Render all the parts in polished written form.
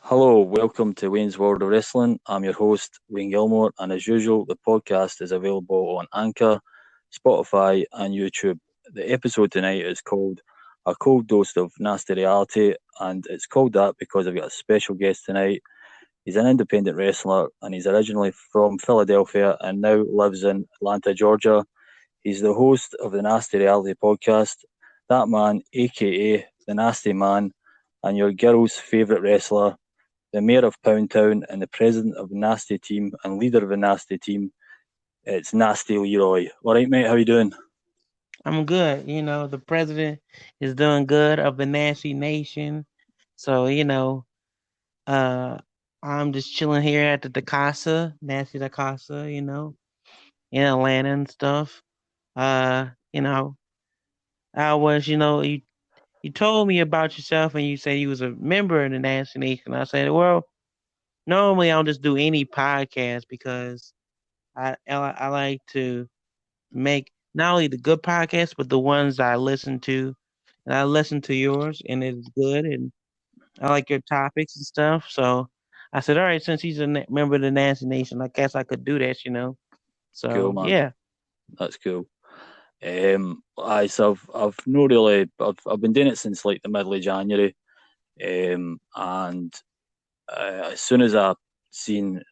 Hello, welcome to Wayne's World of Wrestling. I'm your host, Wayne Gilmore, and as usual, the podcast is available on Anchor, Spotify, and YouTube. The episode tonight is called A Cold Dose of Nasty Reality, and it's called that because I've got a special guest tonight. He's an independent wrestler, and he's originally from Philadelphia and now lives in Atlanta, Georgia. He's the host of the Nasty Reality podcast. That man, aka the Nasty Man, and your girl's favourite wrestler, the mayor of Poundtown and the president of the Nasty team and leader of the Nasty team. It's Nasty Leroy. All right, mate. How you doing? I'm good. The president is doing good of the Nazi nation. So, uh, I'm just chilling here at the Casa, Nancy da Casa, in Atlanta and stuff. Uh, you know, I was, you told me about yourself and you said you was a member of the Nazi nation. I said, well, normally I'll just do any podcast because I like to make not only the good podcasts, but the ones I listen to. And I listen to yours, and it's good, and I like your topics and stuff. So I said, all right, since he's a member of the Nancy Nation, I guess I could do that. Cool, So man. yeah, That's cool. I've no really, I've been doing it since like the middle of January. And as soon as I seen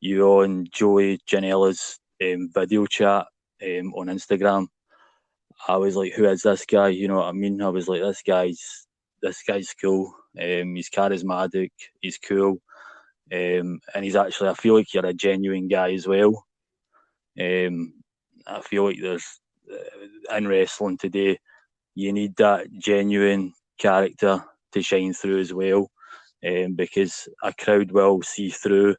you on Joey Janela's video chat on Instagram, I was like, who is this guy? You know what I mean? I was like, this guy's cool. He's charismatic. He's cool. And he's actually, I feel like you're a genuine guy as well. Um, I feel like there's in wrestling today, you need that genuine character to shine through as well, because a crowd will see through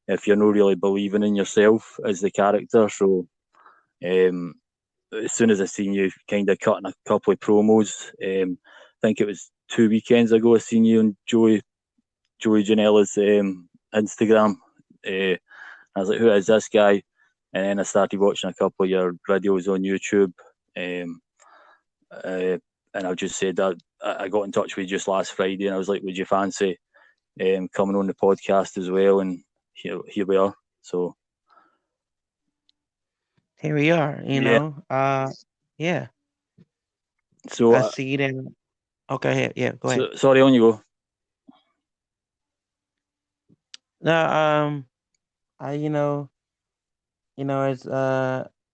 if you're not really believing in yourself as the character. So um, as soon as I seen you kind of cutting a couple of promos, I think it was 2 weekends ago. I seen you on Joey Janela's Instagram. I was like, who is this guy? And then I started watching a couple of your videos on YouTube. Um, uh, and I just said that I got in touch with you just last Friday, and I was like, would you fancy coming on the podcast as well? And here we are. So here we are. yeah. Yeah, So I see that. Okay, yeah, go ahead. sorry, on you go. No, I it's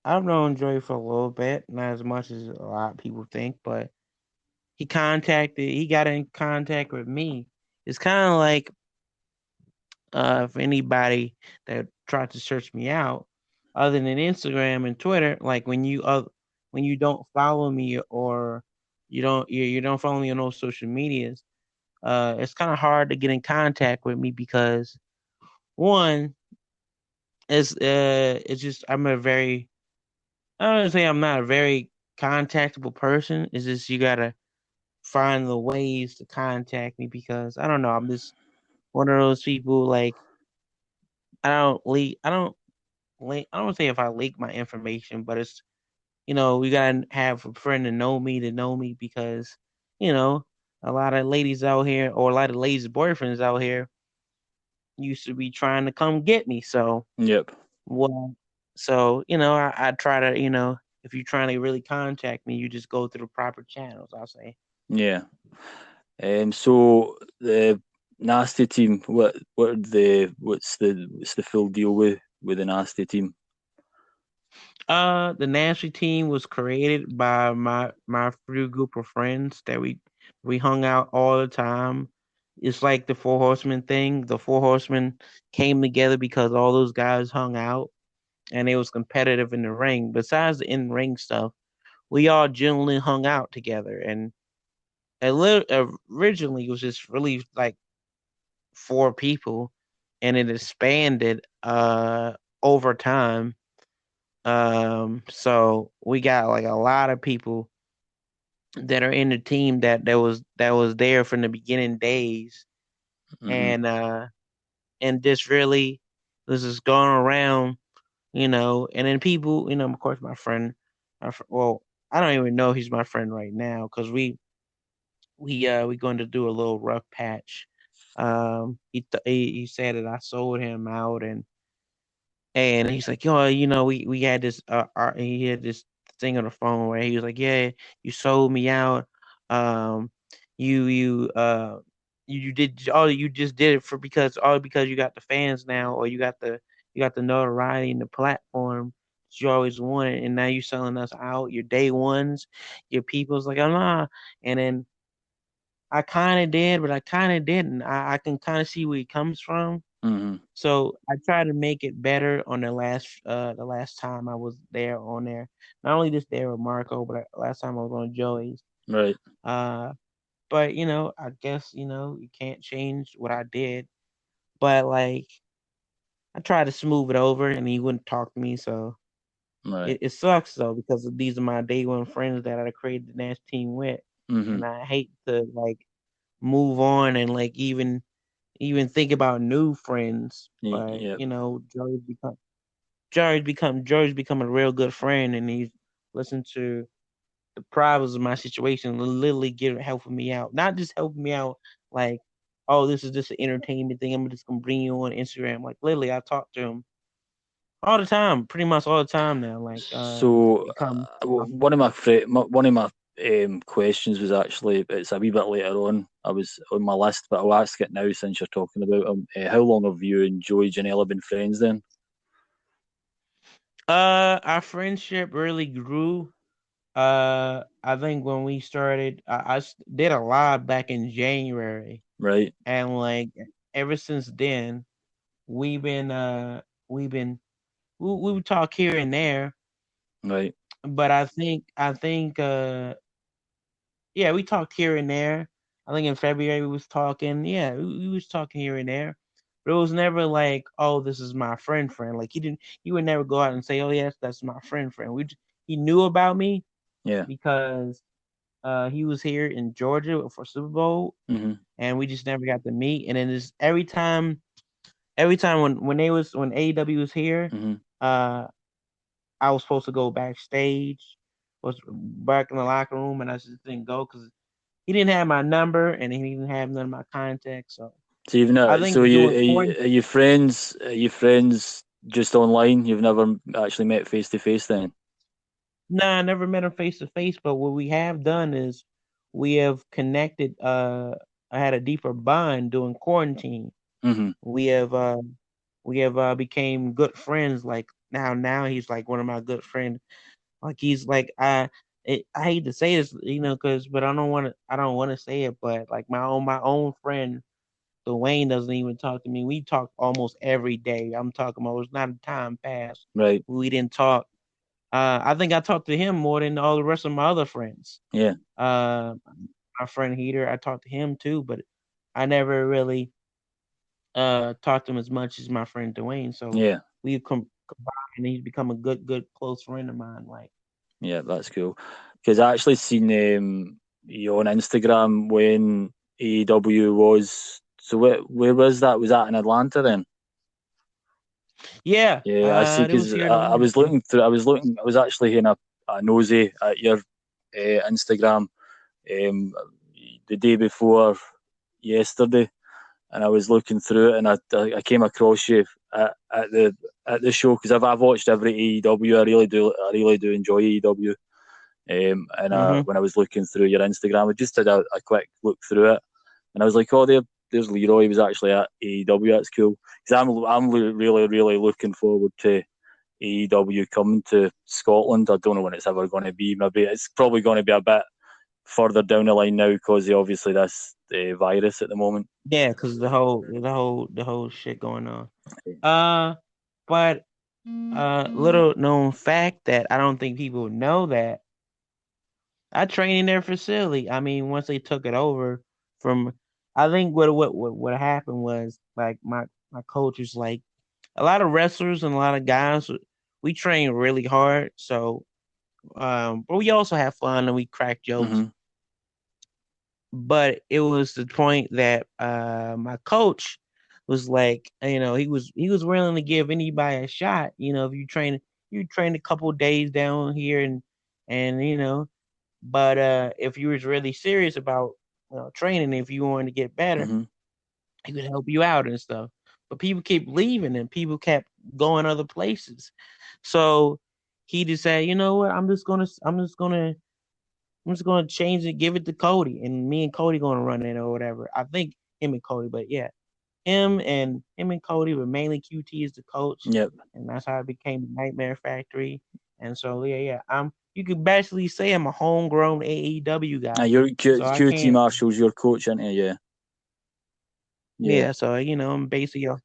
I've known Joy for a little bit, not as much as a lot of people think, but he got in contact with me. It's kind of like for anybody that tried to search me out, other than Instagram and Twitter, like when you don't follow me or you don't follow me on those social medias, it's kind of hard to get in contact with me because one it's just I don't wanna say I'm not a very contactable person. It's just you gotta find the ways to contact me because I don't know. I'm just one of those people like I don't say if I leak my information, but it's we gotta have a friend to know me because you know a lot of ladies out here or a lot of ladies' boyfriends out here used to be trying to come get me. So Yep. well, I try to if you're trying to really contact me, you just go through the proper channels. I'll say. Yeah. So the nasty team. What's the full deal with the nasty team? The national team was created by my few group of friends that we hung out all the time. It's like the Four Horsemen thing. The Four Horsemen came together because all those guys hung out and it was competitive in the ring. Besides the in ring stuff, we all generally hung out together. And originally it was just really like four people, and it expanded over time. So we got like a lot of people that are in the team that was there from the beginning days, Hmm. and this really this is going around, and then people, of course, well, I don't even know he's my friend right now because we going to do a little rough patch He said that I sold him out, and he's like, yo, we had this he had this thing on the phone where he was like, yeah, you sold me out. Um, you you uh you did all you just did it for because you got the fans now, or you got the notoriety and the platform that you always wanted, and now you're selling us out. Your day ones, your people's like, oh nah, and then I kind of did, but I kind of didn't. I can kind of see where he comes from, Mm-hmm. so I try to make it better on the last time I was there on there. Not only just there with Marco, but last time I was on Joey's. Right. Uh, but I guess you can't change what I did. But like I tried to smooth it over, and he wouldn't talk to me. So Right. it sucks though, because these are my day one friends that I created the national team with, Mm-hmm. and I hate to like move on and like even think about new friends. But Yeah. George's become a real good friend, and he's listened to the problems of my situation, literally helping me out. Not just helping me out like, oh, this is just an entertainment thing. I'm just gonna bring you on Instagram. Like literally, I talk to him all the time, pretty much all the time now. Like he's So become one of my questions was actually it's a wee bit later on. I was on my list, but I'll ask it now since you're talking about him. How long have you and Joey Janela been friends then? our friendship really grew. I think when we started, did a live back in January, Right. and like ever since then, we've been we've been we would talk here and there, Right. but I think yeah, we talked here and there. I think in February we was talking. Yeah, we was talking here and there, but it was never like, oh, this is my friend. Like he would never go out and say, oh yes, that's my friend. He knew about me Yeah. because he was here in Georgia for Super Bowl, Mm-hmm. and we just never got to meet. And then just every time when AEW was here, Mm-hmm. uh, I was supposed to go backstage, was back in the locker room, and I just didn't go because he didn't have my number and he didn't have none of my contacts. So So you've I not. So think doing quarantine. are you friends? Are you friends just online? You've never actually met face to face then? Nah, I never met him face to face, but what we have done is we have connected. I had a deeper bond during quarantine. Mm-hmm. We have became good friends. Like now he's like one of my good friends. Like he's like I hate to say this, because but I don't want to say it, but like my own friend Dwayne doesn't even talk to me. We talk almost every day. I'm talking about it's not a time passed. Right. We didn't talk. I think I talked to him more than all the rest of my other friends. Yeah. Uh, my friend Heater, I talked to him too, but I never really talked to him as much as my friend Dwayne. So Yeah. we've combined, and he's become a good close friend of mine. Like, Yeah. That's cool. Because I actually seen you on Instagram when AEW was. So where was that? Was that in Atlanta then? yeah, Yeah, I see. it was Because here in I Atlanta. was looking through. I was looking. I was actually in a nosy at your Instagram um, the day before yesterday, and I was looking through it, and I came across you at the show because I've watched every AEW. I really do enjoy AEW. And Mm-hmm. when I was looking through your Instagram, I just did a quick look through it, and I was like, oh, there's Leroy. He was actually at AEW. That's cool because really looking forward to AEW coming to Scotland. I don't know when it's ever going to be. Maybe it's probably going to be a bit further down the line now because obviously this virus at the moment. Yeah, because the whole shit going on. Uh, but little known fact that I don't think people know that I train in their facility. I mean, once they took it over from, I think what happened was like my coach was like a lot of wrestlers and a lot of guys. We train really hard, so but we also have fun and we crack jokes. Mm-hmm. But it was the point that my coach was like, he was willing to give anybody a shot. If you train a couple days down here and but if you was really serious about training, if you wanted to get better, Mm-hmm. he would help you out and stuff. But people keep leaving and people kept going other places. So he just said, you know what, I'm just gonna change it, give it to Cody, and me and Cody gonna run it or whatever. I think him and Cody, but yeah, him and Cody, but mainly QT is the coach, Yep. and that's how it became Nightmare Factory. And so yeah, I'm you could basically say I'm a homegrown AEW guy. Your So I QT can't Marshall's your coach, isn't he? Yeah. Yeah. yeah, so I'm basically a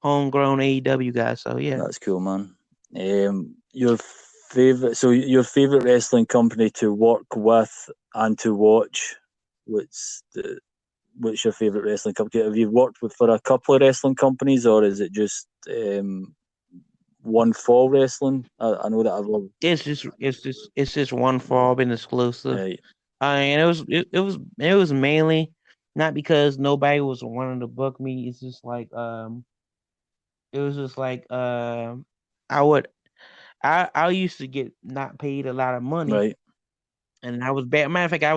homegrown AEW guy. So yeah. That's cool, man. Your favorite, so your favorite wrestling company to work with and to watch. What's the what's your favorite wrestling company? Have you worked with for a couple of wrestling companies, or is it just one fall wrestling? I know that I've loved. It's just one fall been exclusive. Right. And it was mainly not because nobody was wanting to book me. It's just like it was just like I would I used to get not paid a lot of money, Right. and I was bad. Matter of fact, I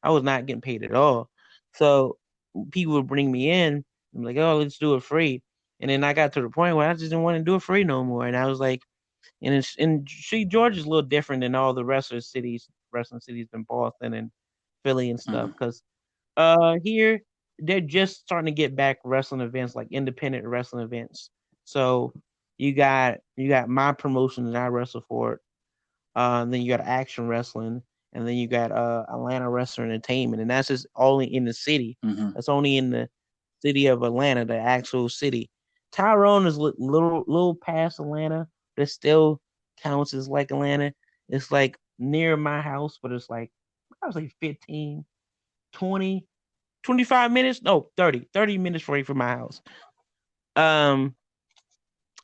was not getting paid at all. So people would bring me in. I'm like, oh, let's do it free. And then I got to the point where I just didn't want to do it free no more. And I was like, and see, Georgia's a little different than all the wrestling cities in Boston and Philly and stuff. Mm-hmm. Because here they're just starting to get back wrestling events like independent wrestling events. So you got my promotion that I wrestle for. Then you got action wrestling, and then you got Atlanta Wrestling Entertainment, and that's just only in the city. Mm-hmm. That's only in the city of Atlanta, the actual city. Tyrone is little past Atlanta, but it still counts as like Atlanta. It's like near my house, but it's like I was like 15, 20, 25 minutes. No, 30 minutes away from my house. Um,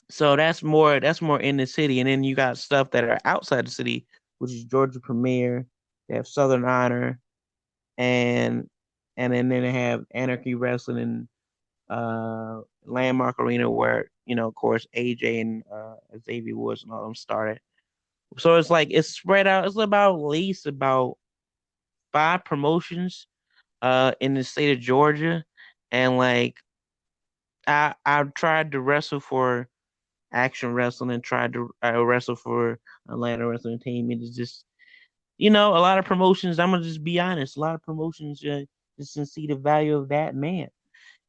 so that's more in the city, and then you got stuff that are outside the city, which is Georgia Premier. They have Southern Honor, and then they have Anarchy Wrestling and Landmark Arena, where of course, AJ and Xavier Woods and all them started. So it's like it's spread out. It's about at least about 5 promotions in the state of Georgia, and like I've tried to wrestle for Action Wrestling and tried to wrestle for Atlanta Wrestling Team. It is just a lot of promotions. I'm gonna just be honest. A lot of promotions just to see the value of that man.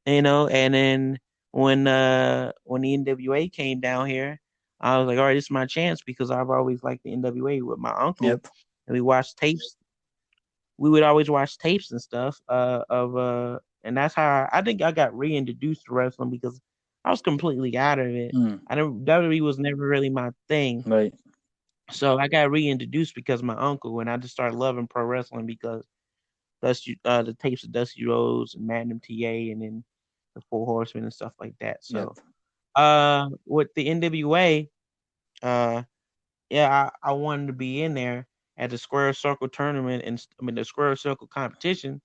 And then when the NWA came down here, I was like, all right, this is my chance because I've always liked the NWA with my uncle, Yep. and we would always watch tapes and stuff of and that's how I think I got reintroduced to wrestling because I was completely out of it. Mm. I don't WWE was never really my thing. Right. So I got reintroduced because of my uncle, and I just started loving pro wrestling because the tapes of Dusty Rhodes and Magnum TA, and then the Four Horsemen and stuff like that. Yep. So with the NWA, uh yeah, I wanted to be in there at the Square Circle tournament, and I mean the Square Circle competition.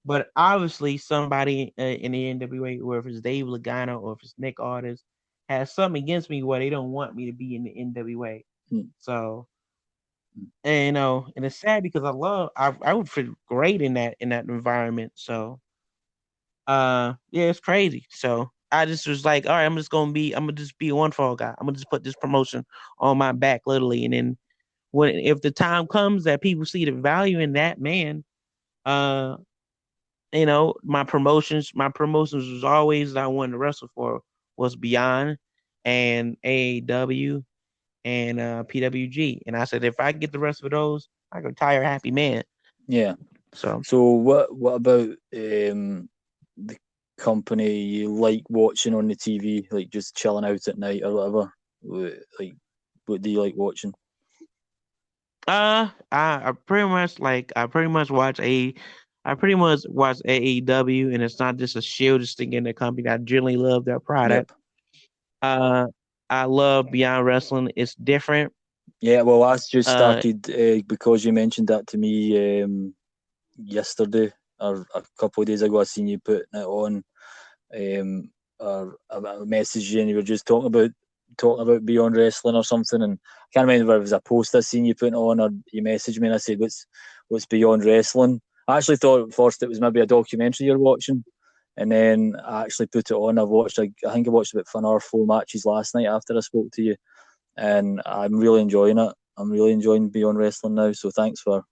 But obviously, somebody in the NWA, or if it's Dave Lagana or if it's Nick Aldis, has something against me where they don't want me to be in the NWA. Mm. So, and and it's sad because I would fit great in that environment. So, yeah, it's crazy. So I just was like, all right, I'm gonna just be a one fall guy. I'm gonna just put this promotion on my back, literally, and then if the time comes that people see the value in that man, uh, my promotions was always that I wanted to wrestle for was Beyond and AAW and PWG, and I said if I get the rest of those, I could retire a happy man. Yeah. So So what about the company you like watching on the TV, like just chilling out at night or whatever? Like, what do you like watching? I pretty much watch AEW, and it's not just a shield just thinking the company. I generally love their product. Yep. Uh, I love Beyond Wrestling. It's different. Yeah. Well, I just Uh, started because you mentioned that to me yesterday or a couple of days ago. I seen you putting it on. Or I messaged you and you were just talking about Beyond Wrestling or something, and I can't remember if it was a post I seen you putting on or you messaged me and I said, "What's Beyond Wrestling?" I actually thought at first it was maybe a documentary you're watching, and then I actually put it on. I think I watched about 4 matches last night after I spoke to you, and I'm really enjoying it. I'm really enjoying Beyond Wrestling now. So thanks for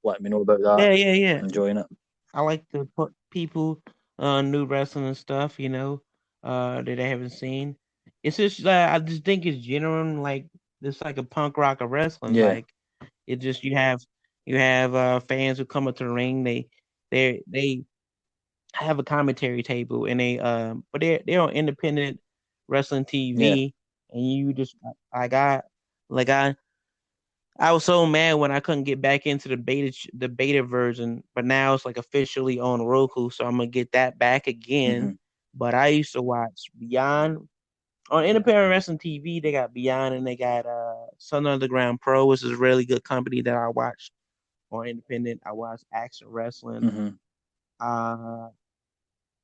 letting me know about that. Yeah, yeah, yeah. I'm enjoying it. I like to put people on new wrestling and stuff, that they haven't seen. It's just I just think it's genuine, like it's like a punk rock of wrestling. Yeah, Like it just you have fans who come up to the ring. They have a commentary table and but they're on independent wrestling yeah, TV, and you just like I was so mad when I couldn't get back into the beta version, but now it's like officially on Roku, so I'm gonna get that back again. hmm, But I used to watch Beyond on Independent Wrestling TV. They got Beyond and they got Southern Underground Pro, which is a really good company that I watch on Independent. I watch Action Wrestling. hmm, Uh,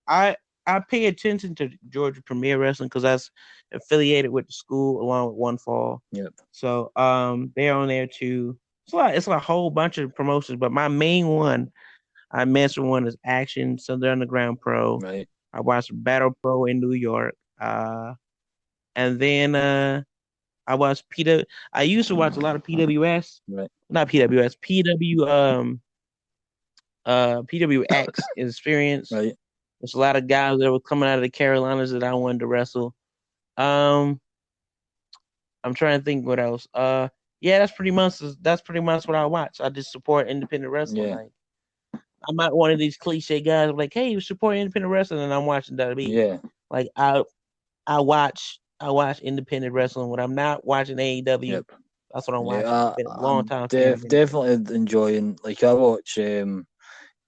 I I pay attention to Georgia Premier Wrestling because that's affiliated with the school along with One Fall. yep, So they're on there too. It's a whole bunch of promotions, but my main one I mentioned one is Action Southern Underground Pro. right, I watched Battle Pro in New York. And then I watched PW. I used to watch a lot of PWS, right, not PWS, PWX Experience. right. There's a lot of guys that were coming out of the Carolinas that I wanted to wrestle. Um, I'm trying to think what else. Yeah, that's pretty much what I watch. I just support independent wrestling. Yeah, Like I'm not one of these cliche guys like, hey, you support independent wrestling, and I'm watching WWE. yeah, Like I watch independent wrestling when I'm not watching AEW. yep. That's what I'm Yeah, watching. Been a long I'm time fan of independent. definitely enjoying. Like I watch.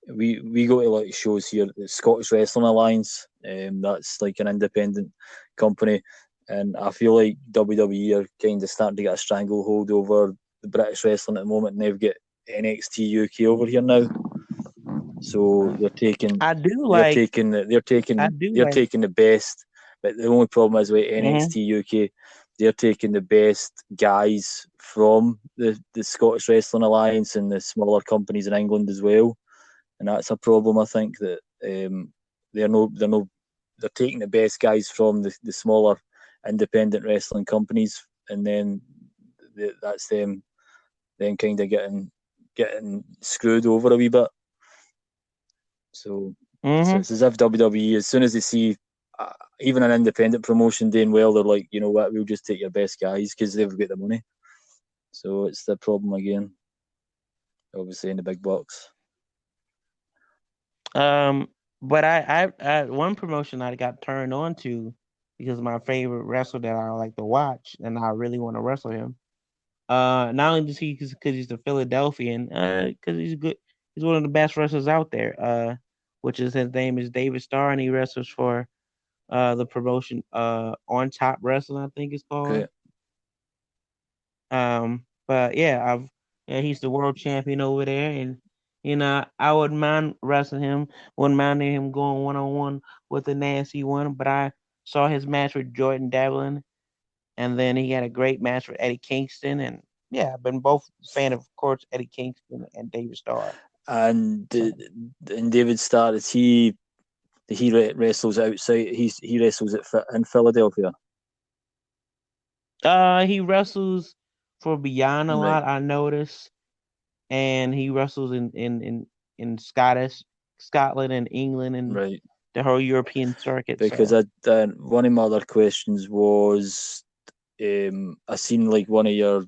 We go to like shows here. The Scottish Wrestling Alliance. That's like an independent company, and I feel like WWE are kind of starting to get a stranglehold over the British wrestling at the moment, and they've got NXT UK over here now. So I do they're like taking they're I taking do they're like. taking the best. But the only problem is with Mm-hmm. NXT UK, they're taking the best guys from the Scottish Wrestling Alliance and the smaller companies in England as well, and that's a problem. I think that they're taking the best guys from the smaller independent wrestling companies, and then that's them then kind of getting screwed over a wee bit. So Mm-hmm. it's as if WWE, as soon as they see even an independent promotion doing well, they're like, you know what, we'll just take your best guys because they've got the money. So it's the problem again, obviously in the big box. Um, but I one promotion I got turned on to because my favorite wrestler that I like to watch, and I really want to wrestle him. Not only does he because he's the Philadelphian, because he's good. He's one of the best wrestlers out there. Which is his name is David Starr, and he wrestles for the promotion On Top Wrestling, I think it's called. Great. But yeah, he's the world champion over there, and I wouldn't mind wrestling him. Wouldn't mind him going 1-on-1 with the nasty one. But I saw his match with Jordan Devlin, and then he had a great match with Eddie Kingston, and yeah, I've been both fan of course, Eddie Kingston and David Starr. And So and David Starr, is he wrestles outside? He wrestles in Philadelphia, he wrestles for Beyond a right? lot, I noticed, and he wrestles in Scotland and England and Right. the whole European circuit. Because So one of my other questions was, I seen like one of your,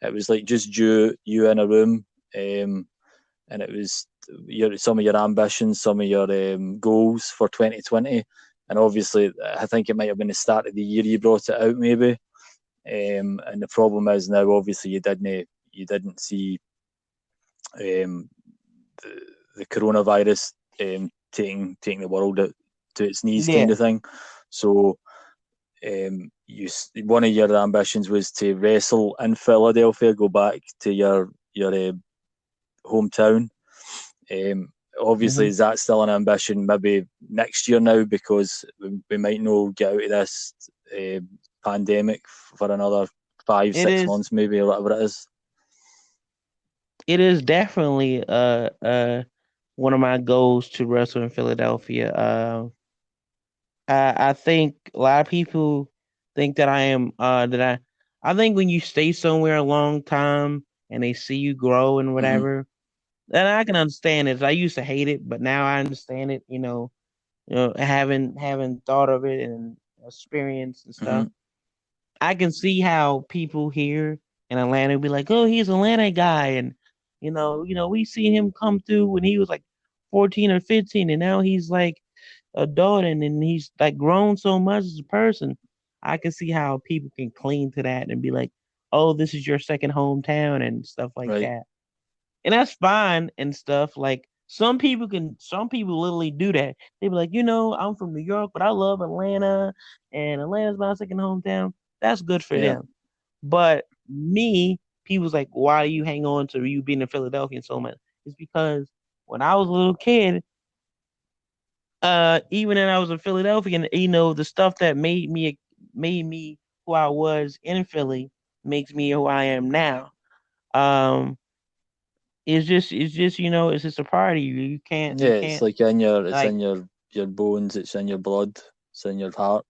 it was like just you in a room, and it was some of your ambitions, some of your goals for 2020, and obviously I think it might have been the start of the year you brought it out maybe, and the problem is now obviously you didn't see the, the coronavirus taking the world to its knees kind yeah. of thing. So one of your ambitions was to wrestle in Philadelphia, go back to your hometown. Um, Obviously, Hmm. is that still an ambition? Maybe next year now, because we might not get out of this uh, pandemic for another five, It six is months, maybe, or whatever it is. it is definitely one of my goals to wrestle in Philadelphia. I think a lot of people think that I am I think when you stay somewhere a long time and they see you grow and Hmm. whatever, and I can understand it. I used to hate it, but now I understand it. Having thought of it and experience and Hmm. stuff. I can see how people here in Atlanta be like, "Oh, he's an Atlanta guy," and we seen him come through when he was like 14 or 15, and now he's like adult and he's like grown so much as a person. I can see how people can cling to that and be like, "Oh, this is your second hometown" and stuff like Right. that, and that's fine and stuff. Like some people literally do that. They be like, I'm from New York, but I love Atlanta, and Atlanta's my second hometown. That's good for Yeah. them. But me, people's like, why do you hang on to you being in Philadelphia so much? It's because when I was a little kid, even when I was in Philadelphia, and the stuff that made me who I was in Philly makes me who I am now. Um, it's just it's just a party. You can't Yeah. you It's can't like in your, it's like in your bones. It's in your blood. It's in your heart.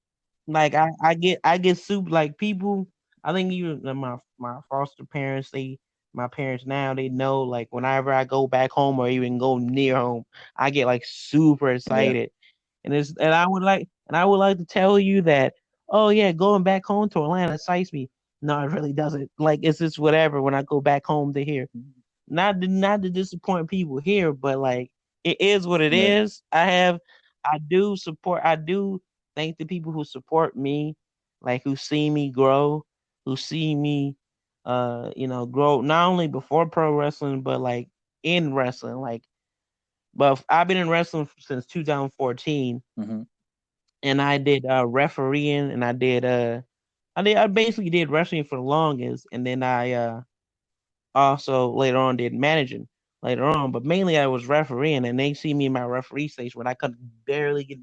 like I get soup like people. I think even my foster parents, my parents now, they know like whenever I go back home or even go near home, I get like super Yeah. excited. And I would like to tell you that, oh yeah, going back home to Atlanta excites me. No, it really doesn't. Like it's just whatever when I go back home to here. Not to disappoint people here, but like it is what it Yeah. is. I do thank the people who support me, like who see me grow, who see me grow not only before pro wrestling but like in wrestling. But I've been in wrestling since 2014, Hmm. and I did refereeing, and I basically did wrestling for the longest, and then I also later on did managing later on, but mainly I was refereeing, and they see me in my referee stage when I could barely get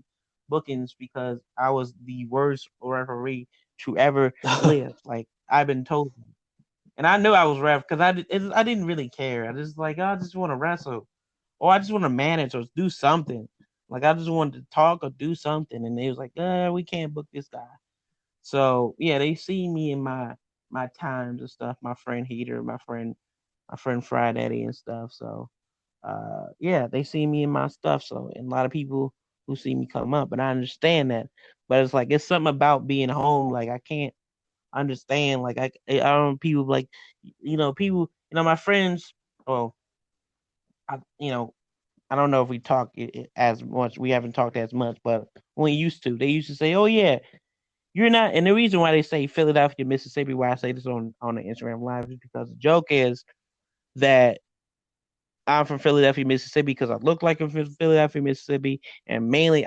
bookings because I was the worst referee to ever live. Like I've been told, and I knew I was ref because I didn't really care. I just like I just want to wrestle, or I just want to manage or do something. Like I just wanted to talk or do something, and they was like, we can't book this guy." So yeah, they see me in my times and stuff. My friend Heater, my friend Fried Eddie and stuff. So yeah, they see me in my stuff. So and a lot of people who see me come up, and I understand that. But it's like it's something about being home. Like I can't understand. Like I don't people like people my friends. Well, I don't know if we talk as much. We haven't talked as much, but when we used to, they used to say, "Oh yeah, you're not." And the reason why they say Philadelphia, Mississippi, why I say this on the Instagram live is because the joke is that I'm from Philadelphia, Mississippi, because I look like I'm from Philadelphia, Mississippi, and mainly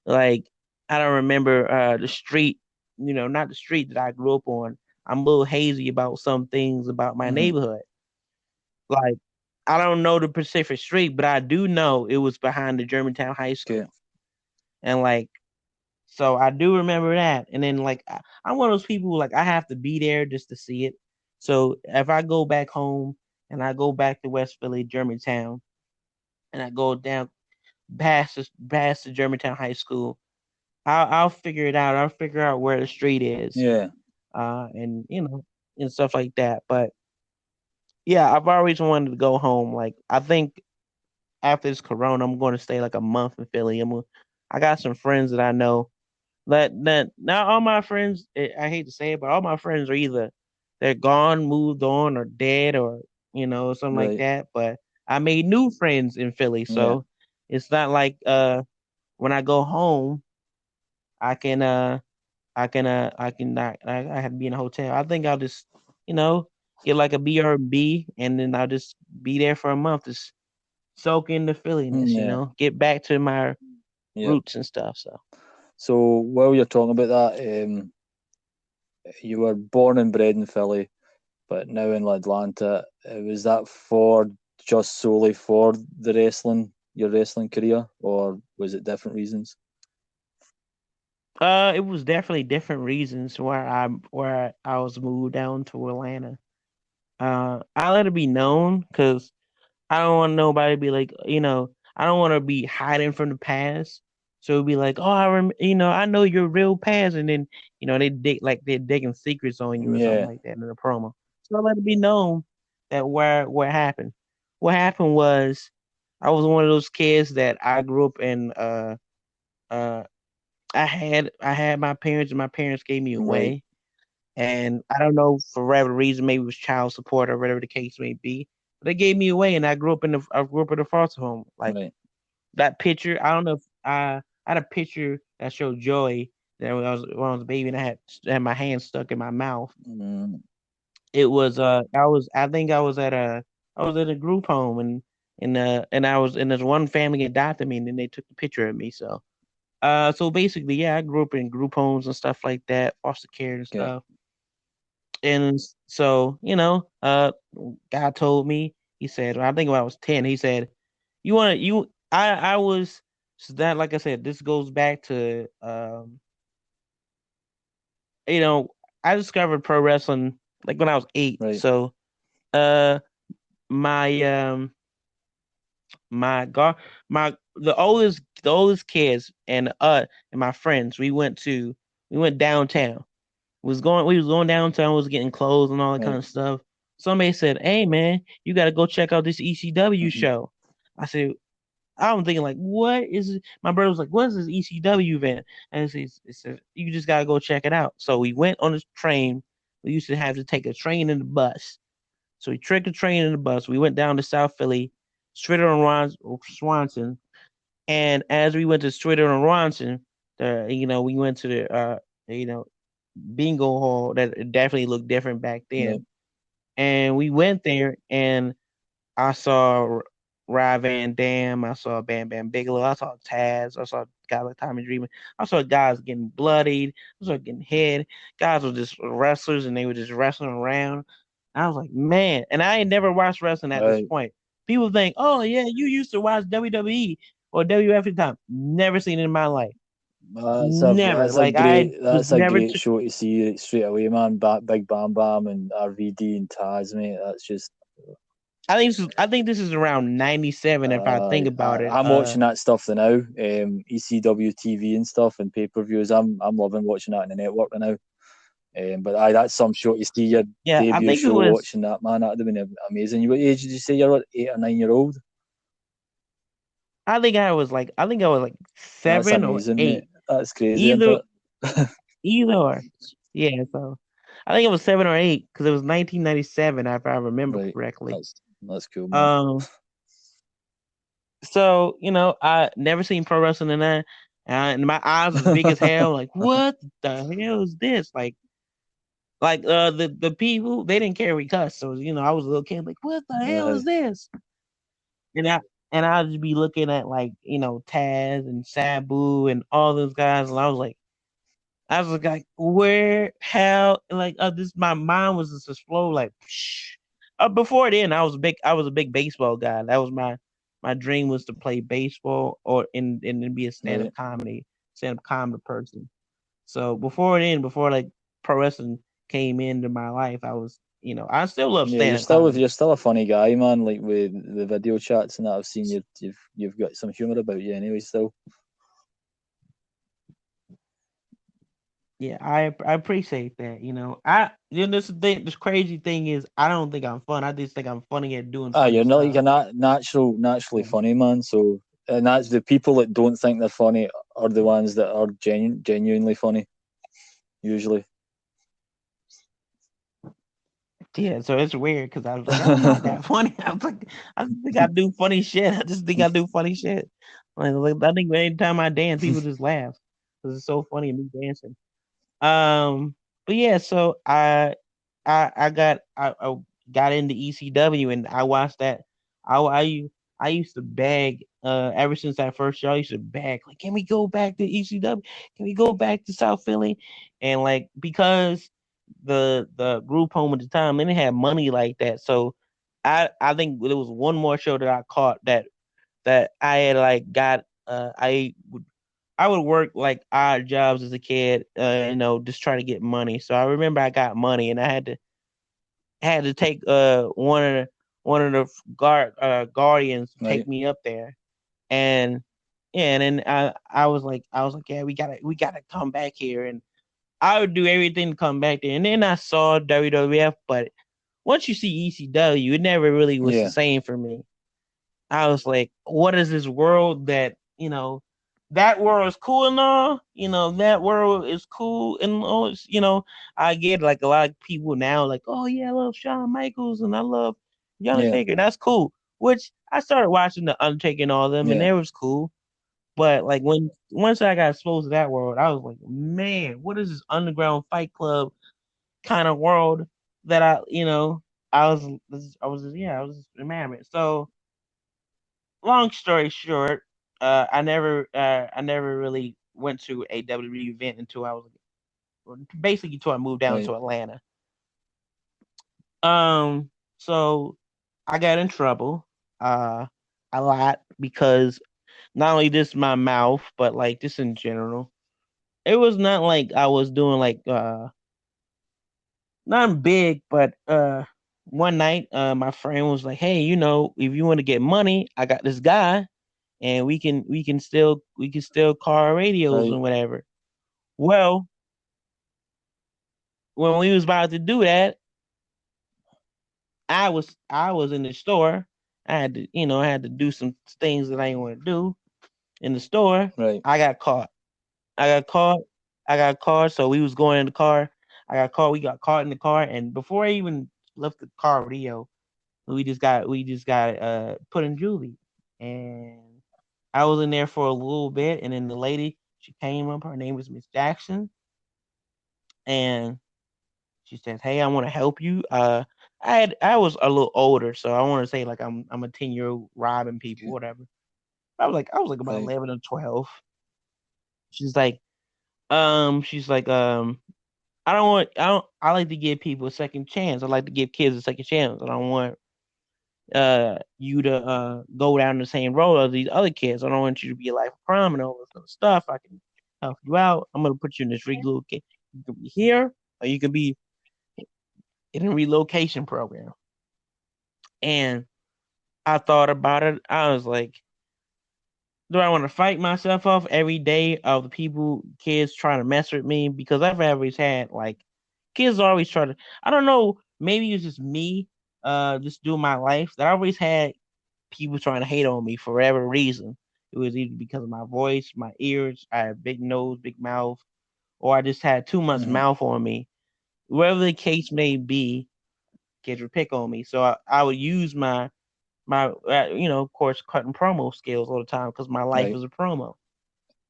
like I don't remember the street, not the street that I grew up on. I'm a little hazy about some things about my Hmm. neighborhood. Like I don't know the Pacific Street, but I do know it was behind the Germantown High Okay. School, and like so I do remember that. And then like I'm one of those people who, like I have to be there just to see it. So if I go back home and I go back to West Philly, Germantown, and I go down past the Germantown High School, I'll figure it out. I'll figure out where the street is, Yeah. and and stuff like that. But yeah, I've always wanted to go home. Like I think after this Corona, I'm going to stay like a month in Philly. I got some friends that I know that not all my friends. I hate to say it, but all my friends are either they're gone, moved on, or dead, or something like Right. that. But I made new friends in Philly, Yeah. so it's not like when I go home, I can I can not I have to be in a hotel. I think I'll just you know get like a B&B, and then I'll just be there for a month, just soak in the Philliness, Yeah. get back to my Yep. roots and stuff. So So while you're talking about that, you were born and bred in Philly, but now in Atlanta. Was that for just solely for the wrestling, your wrestling career, or was it different reasons? it was definitely different reasons where I was moved down to Atlanta. I let it be known because I don't want nobody to be like, I don't want to be hiding from the past. So it'd be like, oh, I know your real past, and then they're digging secrets on you or something Yeah, like that in the promo. So let it be known that where what happened. What happened was I was one of those kids that I grew up in. Uh, I had my parents, and my parents gave me right, away, and I don't know for whatever reason, maybe it was child support or whatever the case may be. But they gave me away, and I grew up in a foster home. Like right. that picture, I don't know if I had a picture that showed Joy that when I was a baby, and I had my hand stuck in my mouth. Mm, It was I think I was at a group home, and I was and there's one family adopted me, and then they took the picture of me. So basically, yeah, I grew up in group homes and stuff like that, foster care and okay, stuff. And so, God told me, he said, I think when I was 10, he said, you want to, you, I was, so that, like I said, this goes back to, you know, I discovered pro wrestling like when I was 8. right, So, uh, my, my God, the oldest kids and my friends, we went downtown. We was going downtown, was getting clothes and all that kind right. of stuff. Somebody said, "Hey man, you got to go check out this ECW Hmm. show." I said, "I'm thinking like, what is it?" My brother was like, "What is this ECW event?" And it said, "You just got to go check it out." So we went on this train. We used to have to take a train and a bus. So we took a train and a bus. We went down to South Philly, Stritter and Swanson. And as we went to Stritter and Ronson, we went to the you know bingo hall that definitely looked different back then. Right. And we went there, and I saw Rob Van Dam, I saw Bam Bam Bigelow, I saw Taz, I saw guys like Tommy Dreamer, I saw guys getting bloodied, I saw getting hit. Guys were just wrestlers, and they were just wrestling around. I was like, man, and I ain't never watched wrestling at this Right. point. People think, oh yeah, you used to watch WWE or WF at the time. Never seen it in my life. Never. Like I was That's a never. great show to see straight away, man. Big Bam Bam and RVD and Taz, mate. That's just I think this is around 97 if I think about it. I'm watching that stuff now. ECW TV and stuff and pay per views. I'm loving watching that on the network now. But that's some show to see your Yeah, I debut think it show was. watching that, man. That'd have been amazing. You what age did you say you're 8 or 9 year old? I think I was like That's 7 or 8. amazing, mate. That's crazy, isn't Either it? either or. Yeah, so I think it was 7 or 8 because it was 1997 if I remember Right. correctly. That's cool, man. Um, so I never seen pro wrestling in that, and my eyes was big as hell. Like, what the hell is this? The people they didn't care we cussed, so I was a little kid. Like, what the hell Uh, is this? And I'd just be looking at like Taz and Sabu and all those guys, and I was like, where, how, like this, my mind was just explode like. Psh. Before then, I was a big baseball guy. That was my dream was to play baseball or and then be a right. stand up comedy person. So before then, before like pro wrestling came into my life, I still love Yeah, stand up comedy. you're still a funny guy, man. Like with the video chats and that I've seen you've got some humor about you anyway. Still, Yeah, I appreciate that. This crazy thing is I don't think I'm fun. I just think I'm funny at doing funny you're not like stuff. you're not naturally Yeah. funny, man. So, and that's the people that don't think they're funny are the ones that are genuinely funny usually. Yeah, so it's weird because I was like, I'm not that funny. I was like, I just think I do funny shit. I just think I do funny shit. I think anytime I dance, people just laugh because it's so funny me dancing. Um, but yeah, so I got into ECW and I watched that. I used to beg ever since that first show. I used to beg like, can we go back to ECW? Can we go back to South Philly? And like because the group home at the time they didn't have money like that, so I think there was one more show that I caught that I had like got I would work like odd jobs as a kid, just try to get money. So I remember I got money and I had to take one of the guardians to take right, me up there, and yeah, and then I was like, yeah, we gotta come back here, and I would do everything to come back there. And then I saw WWF, but once you see ECW, it never really was the yeah, same for me. I was like, what is this world that, that world is cool and all, that world is cool and all, I get like a lot of people now like, oh yeah, I love Shawn Michaels and I love The yeah, Undertaker. That's cool. Which I started watching The Undertaker and all of them and yeah, it was cool. But like once I got exposed to that world, I was like, man, what is this underground fight club kind of world that I was enamored. So long story short, I never really went to a WWE event until I was basically until I moved down right, to Atlanta. Um, so I got in trouble, uh, a lot because not only this my mouth, but like this in general. It was not like I was doing like not big, but one night my friend was like, hey, if you want to get money, I got this guy and we can still car radios right, and whatever. Well, when we was about to do that, I was in the store. I had to do some things that I didn't want to do in the store. right, I got caught. I got caught. I got caught. So we was going in the car. I got caught. We got caught in the car, and before I even left the car video, we just got put in juvie, and I was in there for a little bit, and then the lady she came up. Her name was Miss Jackson, and she says, "Hey, I want to help you." I was a little older, so I want to say like I'm a 10-year-old robbing people, whatever. I was like about right, 11 or 12. She's like, I like to give people a second chance. I like to give kids a second chance. I don't want you to go down the same road as these other kids. I don't want you to be a life of crime and all this other stuff. I can help you out. I'm gonna put you in this relocation. You can be here, or you can be in a relocation program. And I thought about it. I was like, do I want to fight myself off every day of the people, kids trying to mess with me? Because I've always had like kids always try to. I don't know. Maybe it's just me, just doing my life that I always had people trying to hate on me for whatever reason. It was either because of my voice, my ears, I had a big nose, big mouth, or I just had too much hmm, mouth on me. Whatever the case may be, kids would pick on me. So I would use my of course, cutting promo skills all the time because my life right, is a promo.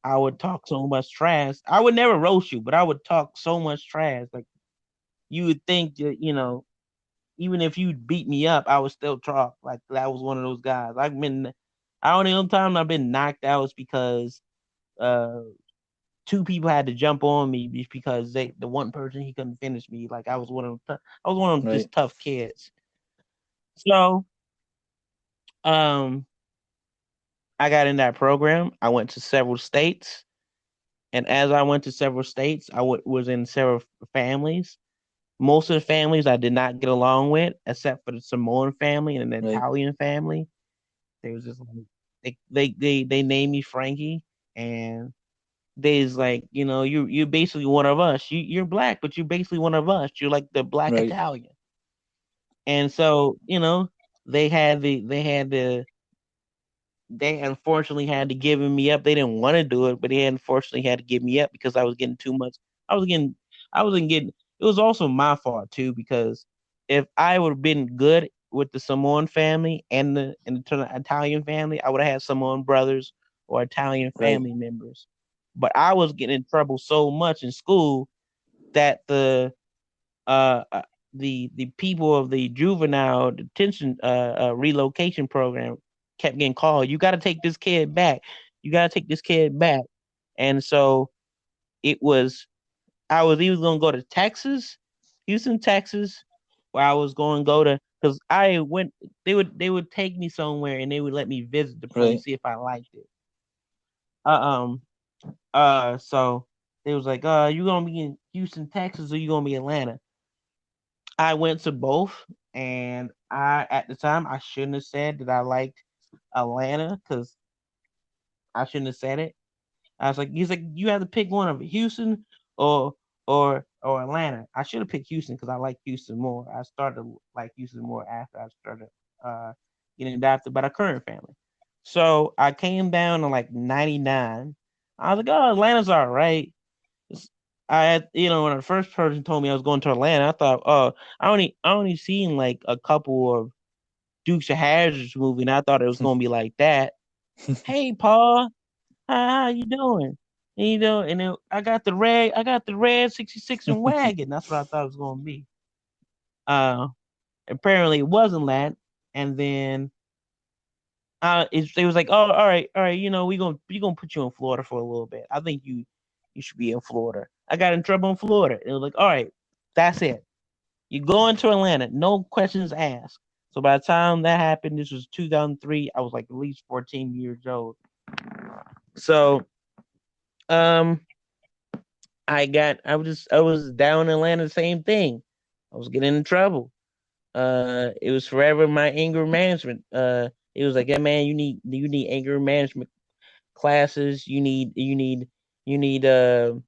I would talk so much trash. I would never roast you, but I would talk so much trash. Like you would think that, even if you beat me up, I would still talk. Like that was one of those guys. I don't know time I've been knocked out is because uh two people had to jump on me because the one person he couldn't finish me. Like I was one of them right, just tough kids. So um I got in that program. I went to several states, and as I went to several states, was in several families. Most of the families I did not get along with, except for the Samoan family and the right, Italian family. They was just like they named me Frankie, and they's like, you're basically one of us. You're black, but you're basically one of us. You're like the black right, Italian. And so, they unfortunately had to give me up. They didn't want to do it, but they unfortunately had to give me up because I was getting too much. I was getting, I wasn't getting. It was also my fault too because if I would have been good with the Samoan family and the Italian family, I would have had Samoan brothers or Italian right, family members. But I was getting in trouble so much in school that uh, uh, the people of the juvenile detention relocation program kept getting called. You got to take this kid back. You got to take this kid back. And so it was. I was either going to go to Texas, Houston, Texas, where I was going to go to because I went. They would take me somewhere and they would let me visit the right, place see if I liked it. Uh, um. So they was like, you gonna be in Houston, Texas, or you gonna be Atlanta? I went to both, and I at the time I shouldn't have said that I liked Atlanta because I shouldn't have said it. I was like, he's like, you have to pick one of it, Houston or or Atlanta. I should have picked Houston because I like Houston more. I started to like Houston more after I started uh, getting adopted by the current family. So I came down to like 99. I was like, oh, Atlanta's all right. I had, when the first person told me I was going to Atlanta, I thought, oh, I only seen like a couple of Dukes of Hazzard's movie, and I thought it was gonna be like that. Hey, Paul, how you doing? And, and then I got the red 66 and wagon. That's what I thought it was gonna be. Uh, Apparently it wasn't that. And then it was like, oh, all right, we gonna put you in Florida for a little bit. I think you should be in Florida. I got in trouble in Florida. It was like, all right, that's it. You go into Atlanta, no questions asked. So by the time that happened, this was 2003. I was like at least 14 years old. So um I was down in Atlanta, same thing. I was getting in trouble. It was forever my anger management. It was like, yeah, man, you need anger management classes. You need you need a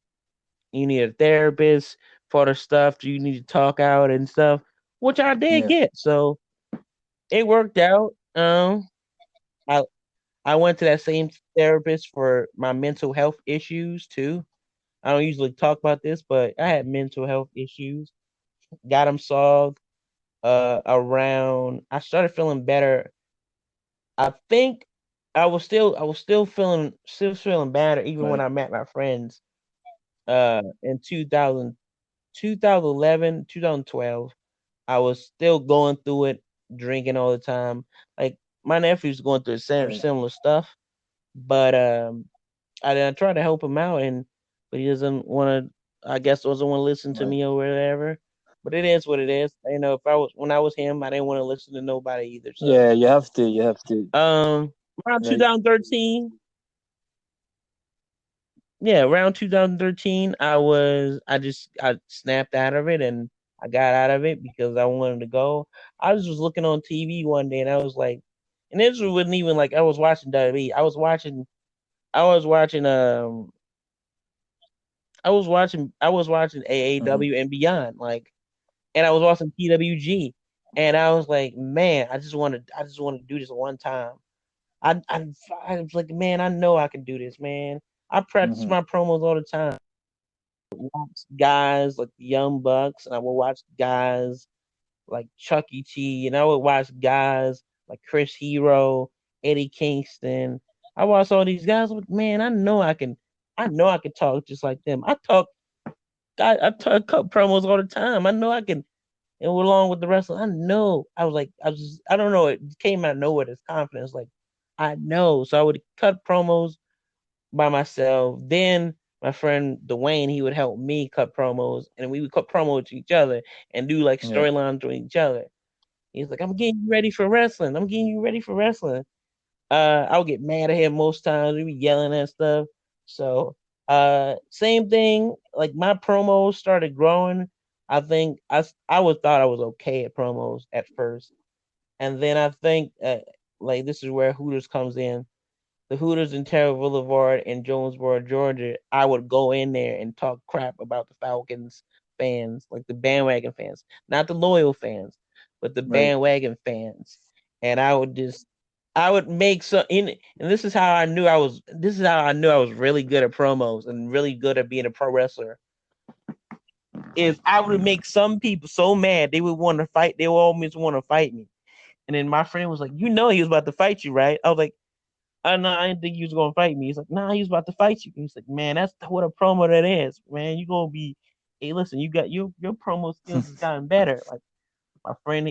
therapist for the stuff you need to talk out and stuff, which I did Yeah. get. So it worked out. I I went to that same therapist for my mental health issues too. I don't usually talk about this, but I had mental health issues. Got them solved. Around I started feeling better. I think I was still feeling better even when Right. I met my friends. In 2011, 2012. I was still going through it, drinking all the time. Like my nephew's going through the same Right. similar stuff, but I tried to help him out, but he doesn't want to. I guess doesn't want to listen to Right. me or whatever. But it is what it is. If I was when I was him, I didn't want to listen to nobody either. So Yeah. You have to. You have to. um, around Right. 2013, yeah, around 2013, I snapped out of it and I got out of it because I wanted to go. I was just looking on TV one day and I was like, and this wasn't even like I was watching WWE. I was watching I was watching Hmm. AAW and beyond, like, and I was watching PWG, and I was like, man, I just want to do this one time. I was like, man, I know I can do this, man. I practice Hmm. my promos all the time. Watch guys like the Young Bucks, and I would watch guys like Chuck E. T, and I would watch guys like Chris Hero, Eddie Kingston. I watched all these guys. I'm like, man, I know I can talk just like them. I talk cut promos all the time. I know I can, and along with the wrestling, I know. I don't know. It came out of nowhere. This confidence, like I know. So I would cut promos by myself. Then my friend Dwayne, he would help me cut promos, and we would cut promos to each other and do like Yeah. storylines with each other. He's like, "I'm getting you ready for wrestling. I'm getting you ready for wrestling." I would get mad at him most times. We'd be yelling and stuff. So, same thing. Like my promos started growing. I think I was thought I was okay at promos at first, and then I think like this is where Hooters comes in. The Hooters in Terra Boulevard in Jonesboro, Georgia, I would go in there and talk crap about the Falcons fans, like the bandwagon fans, not the loyal fans, but the Right. bandwagon fans. And I would make some and this is how I knew I was really good at promos and really good at being a pro wrestler. Is I would make some people so mad they would want to fight, they would always want to fight me. And then my friend was like, he was about to fight you, right? I was like, I didn't think he was gonna fight me. He's like, nah, he's about to fight you. He's like, man, that's what a promo that is, man. You gonna be, hey, listen, you got your promo skills has gotten better. Like my friend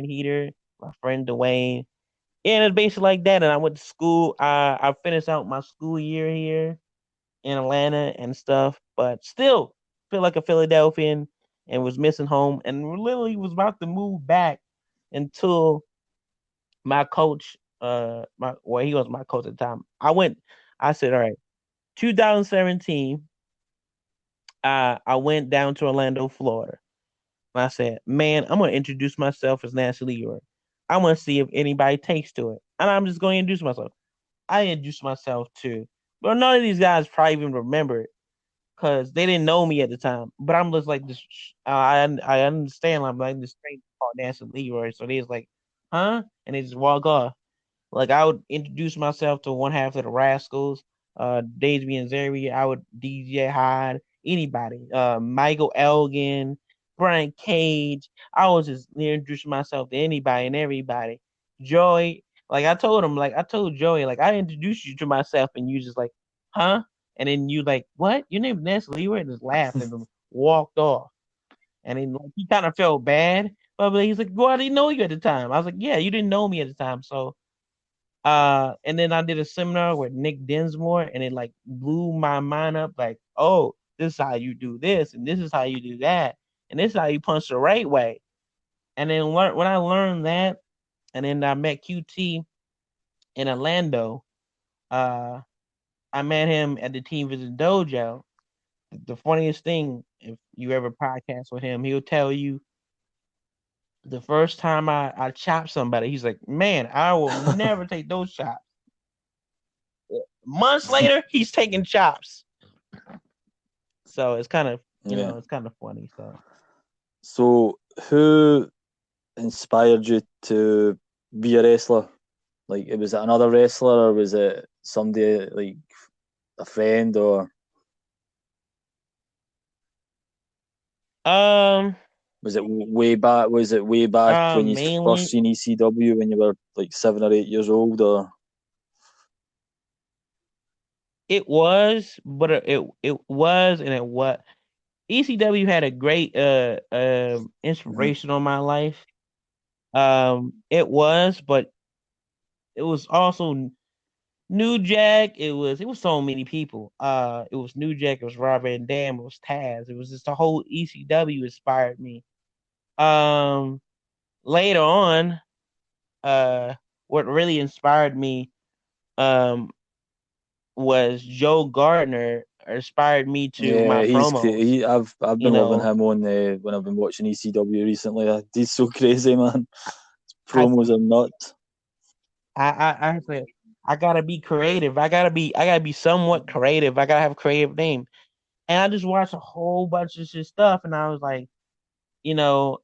Heater, my friend Dwayne, and it's basically like that. And I went to school. I finished out my school year here in Atlanta and stuff, but still feel like a Philadelphian and was missing home and literally was about to move back until my coach, he was my coach at the time. I said, all right, 2017, I went down to Orlando, Florida. And I said, man, I'm gonna introduce myself as Nancy Leroy. I want to see if anybody takes to it, and I'm just going to introduce myself. I introduced myself too, but none of these guys probably even remember it because they didn't know me at the time. But I'm just like this. I understand. I'm like this stranger called Nancy Leroy, so they was like, huh, and they just walk off. Like I would introduce myself to one half of the Rascals, Daisy and Zeri. I would DJ Hyde, anybody, Michael Elgin, Brian Cage. I was just introducing myself to anybody and everybody. Joey, like I told Joey, like I introduced you to myself, and you just like, huh? And then you like, what? Your name is Nancy Leroy, and just laughed and walked off. And then like, he kind of felt bad, but he's like, well, I didn't know you at the time. I was like, yeah, you didn't know me at the time, so and then I did a seminar with Nick Dinsmore, and it like blew my mind up. Like, oh, this is how you do this, and this is how you do that, and this is how you punch the right way. And then when I learned that, and then I met QT in Orlando. Uh, I met him at the Team Visit Dojo. The funniest thing, if you ever podcast with him, he'll tell you the first time I chopped somebody, he's like, man, I will never take those chops. Months later, he's taking chops. So it's kind of Yeah. it's kind of funny. So So who inspired you to be a wrestler? Like, was it another wrestler, or was it somebody like a friend, or um was it way back? Was it way back when you first mainly seen ECW when you were like 7 or 8 years old, or it was, but it was and it was ECW had a great Mhm. inspiration on my life. It was, but it was also New Jack. It was so many people. It was New Jack. It was Rob Van Dam. It was Taz. It was just the whole ECW inspired me. Um, Later on, what really inspired me um was Joe Gardner inspired me to my yeah, promos. I've You been loving know, him on when I've been watching ECW recently. He's so crazy, man. I Promos are nuts. I said I gotta be creative. I gotta be somewhat creative. I gotta have a creative name. And I just watched a whole bunch of shit stuff, and I was like, you know,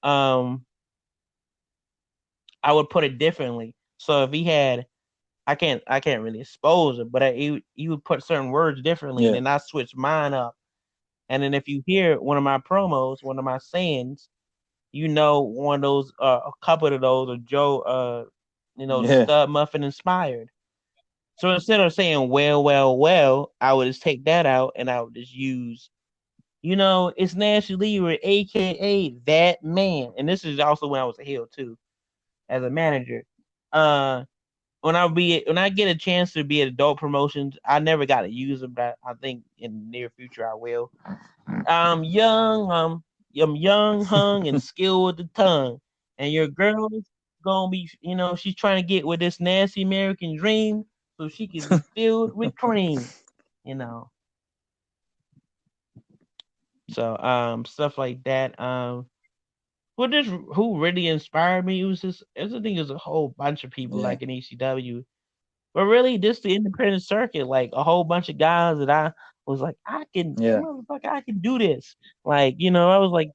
I would put it differently. So if he had, I can't really expose it, but he would put certain words differently, and Yeah, then I switch mine up. And then if you hear one of my promos, one of my sayings, one of those, a couple of those are Joe, the yeah, Stud Muffin inspired. So instead of saying well, well, well, I would just take that out and I would just use, it's Nancy Leroy, aka that man. And this is also when I was a heel too, as a manager. Uh, when I get a chance to be at adult promotions, I never got to use them, but I think in the near future I will. I'm young, hung, and skilled with the tongue. And your girl is gonna be, she's trying to get with this nasty American dream so she can be filled with cream, you know. So stuff like that. Who really inspired me? It was just I think it was a whole bunch of people yeah, like in ECW. But really just the independent circuit, like a whole bunch of guys that I was like, yeah, motherfucker, I can do this. Like, I was like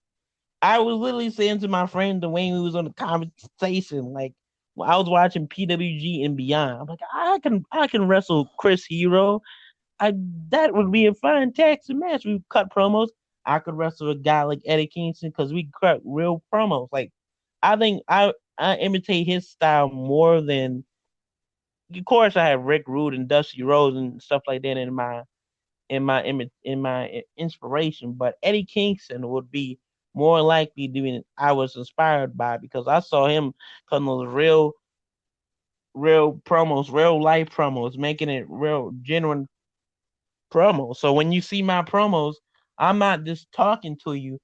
I was literally saying to my friend Dwayne, we was on the conversation, like I was watching PWG and Beyond. I'm like, I can wrestle Chris Hero. I That would be a fine tag team match. We cut promos. I could wrestle a guy like Eddie Kingston because we cut real promos. Like I think I imitate his style more than. Of course, I have Rick Rude and Dusty Rhodes and stuff like that in my inspiration, but Eddie Kingston would be more likely doing I was inspired by because I saw him cutting those real promos, real life promos, making it real genuine promos. So when you see my promos, I'm not just talking to you.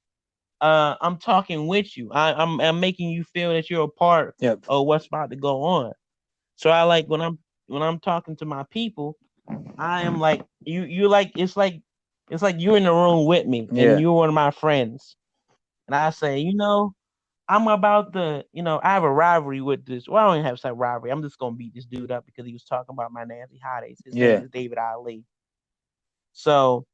I'm talking with you. I'm making you feel that you're a part yep, of what's about to go on. So I like when I'm talking to my people, I am like you like it's like you're in the room with me and yeah, you're one of my friends. And I say, I'm about to, I have a rivalry with this. Well, I don't even have a rivalry. I'm just gonna beat this dude up because he was talking about my nasty hotties. His name Yeah. is David Ali. So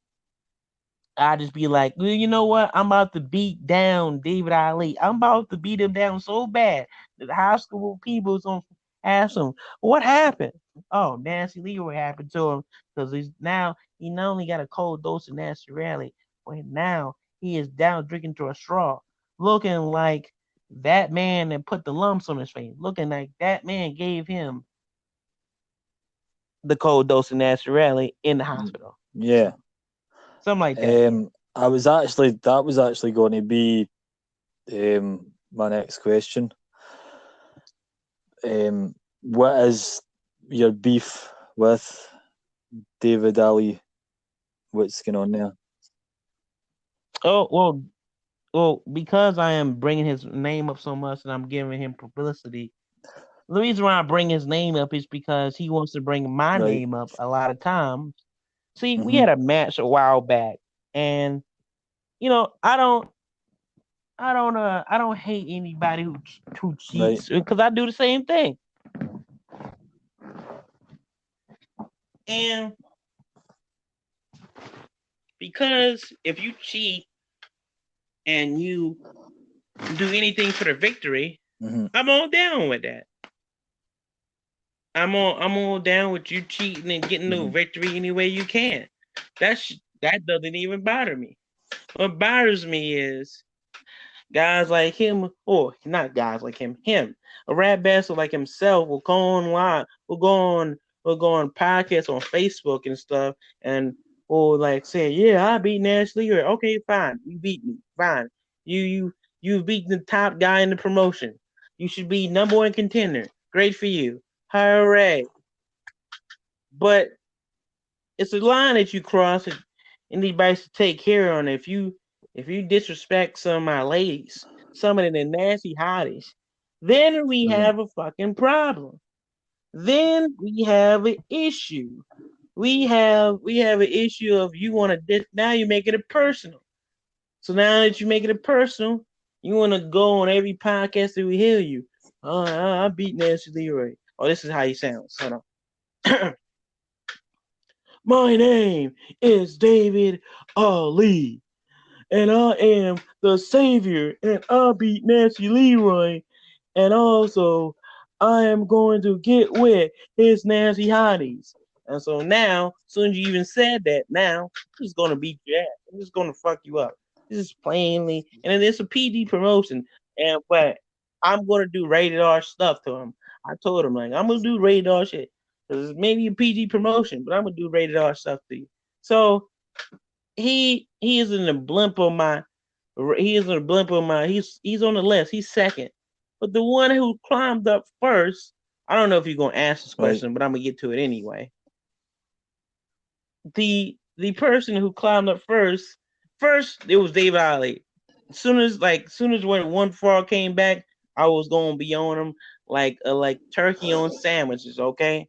I just be like, well, you know what? I'm about to beat down David Ali. I'm about to beat him down so bad that the high school people is gonna ask him, what happened? Oh, Nancy Leroy happened to him because he not only got a cold dose of Nancy Rally, but now he is down drinking through a straw, looking like that man that put the lumps on his face, looking like that man gave him the cold dose of Nancy Rally in the hospital. Yeah. Something like that, yeah. That was actually going to be my next question. What is your beef with David Ali? What's going on there? Oh, well, because I am bringing his name up so much and I'm giving him publicity, the reason why I bring his name up is because he wants to bring my Right. name up a lot of times. See, we Mm-hmm. had a match a while back, and I don't hate anybody who Right. cheats because I do the same thing. And because if you cheat and you do anything for the victory, Mm-hmm. I'm all down with that. I'm all down with you cheating and getting the Mm-hmm. victory any way you can. That doesn't even bother me. What bothers me is guys like him, or not guys like him, a rap bastard like himself will go on live, will go on podcasts on Facebook and stuff, and will like say, yeah, I beat Nash Lear. Okay, fine, you beat me, fine. You've beaten the top guy in the promotion. You should be number one contender. Great for you. Hooray. But it's a line that you cross and anybody should take care on. If you disrespect some of my ladies, some of the nasty hotties, then we Mm-hmm. have a fucking problem. Then we have an issue. We have an issue of you want to now you make it personal. So now that you make it personal, you want to go on every podcast that we hear you. Oh, I beat Nancy Leroy. Oh, this is how he sounds. Hold on. My name is David Ali, and I am the savior, and I beat Nancy Leroy, and also I am going to get with his Nancy Hotties. And so now, as soon as you even said that, now I'm just gonna beat your ass. I'm just gonna fuck you up. This is plainly, and then it's a PG promotion, but I'm gonna do rated R stuff to him. I told him like I'm gonna do rated R shit. Cause it's maybe a PG promotion, but I'm gonna do rated R stuff to you. So he is in the blimp of my he is in the blimp of my he's on the list. He's second. But the one who climbed up first, I don't know if you're gonna ask this Right. question, but I'm gonna get to it anyway. The person who climbed up first it was David Ali. As soon as when one fall came back, I was gonna be on him like turkey on sandwiches, okay?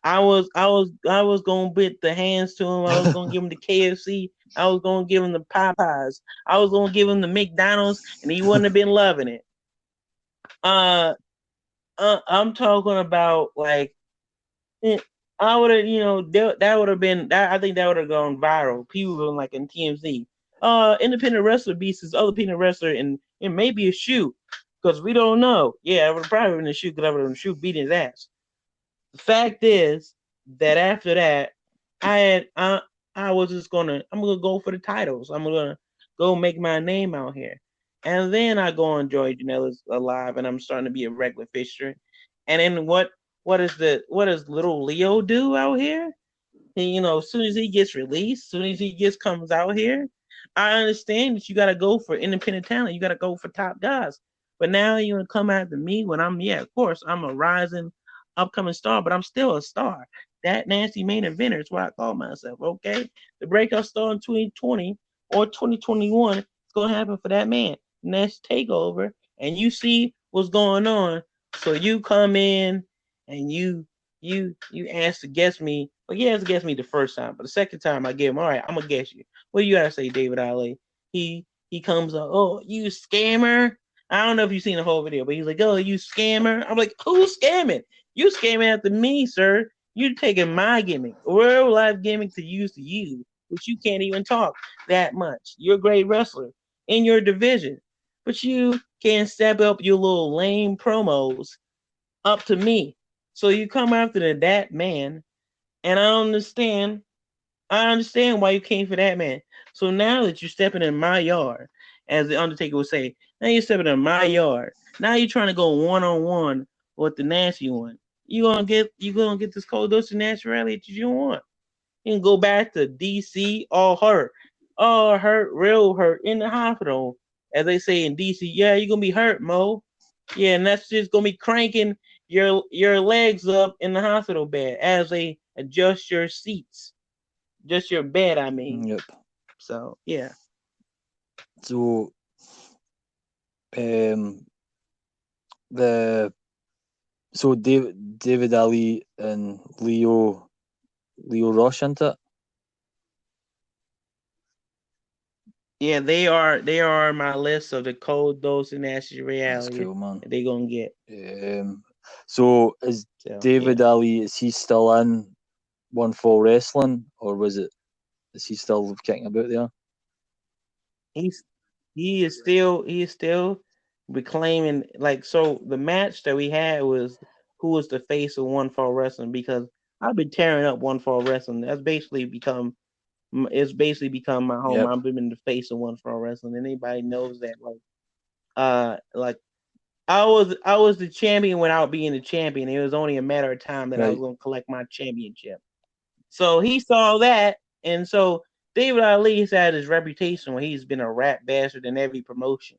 I was gonna put the hands to him. I was gonna give him the KFC. I was gonna give him the Popeyes. I was gonna give him the McDonald's, and he wouldn't have been loving it. Uh, I'm talking about like I would have, that would have been that. I think that would have gone viral. People were like in TMZ. Independent wrestler beats his other independent wrestler and maybe a shoot because we don't know. Yeah, I would have probably been a shoot because I would have shoot beating his ass. The fact is that after that, I had I was just I'm gonna go for the titles. I'm gonna go make my name out here. And then I go on Joey Janela's Alive and I'm starting to be a regular fixture. And then what does little Leo do out here? As soon as he gets released, as soon as he gets comes out here, I understand that you got to go for independent talent. You got to go for top guys. But now you want to come after me when of course, I'm a rising, upcoming star, but I'm still a star. That nasty main eventer is what I call myself. Okay, the breakout star in 2020 or 2021 is gonna happen for that man. Next takeover, and you see what's going on. So you come in and you asked to guess me. Well, he has to guess me the first time, but the second time I give him, all right, I'm gonna guess you. What do you gotta say, David Ali? He comes up, oh, you scammer. I don't know if you've seen the whole video, but he's like, "Oh, you scammer!" I'm like, "Who's scamming? You scamming after me, sir? You taking my gimmick, real life gimmick to use, which you can't even talk that much. You're a great wrestler in your division, but you can't step up your little lame promos up to me. So you come after that man, and I understand why you came for that man. So now that you're stepping in my yard, as the Undertaker would say, now you're stepping in my yard. Now you're trying to go 1-on-1 with the nasty one. You gonna get this cold dose of naturality that you want. You can go back to DC all hurt, real hurt in the hospital, as they say in DC. Yeah, you're gonna be hurt, Mo. Yeah, and that's just gonna be cranking your legs up in the hospital bed as they adjust your seats, just your bed. I mean, Yep. so yeah. So um, the David Ali and Leo Rush into it. Yeah, they are my list of the cold dose and nasty That's reality cool, man. that they gonna get. So is So yeah, David Ali? Is he still in One Fall Wrestling, or was it? Is he still kicking about there? he's he is still reclaiming, like, so the match that we had was who was the face of One Fall Wrestling, because I've been tearing up One Fall Wrestling. That's basically become it's basically become my home. Yep. I've been the face of One Fall Wrestling. Anybody knows that, like I was the champion without being the champion. It was only a matter of time that I was Right. going to collect my championship. So he saw that, and so David Ali has had his reputation where he's been a rat bastard in every promotion,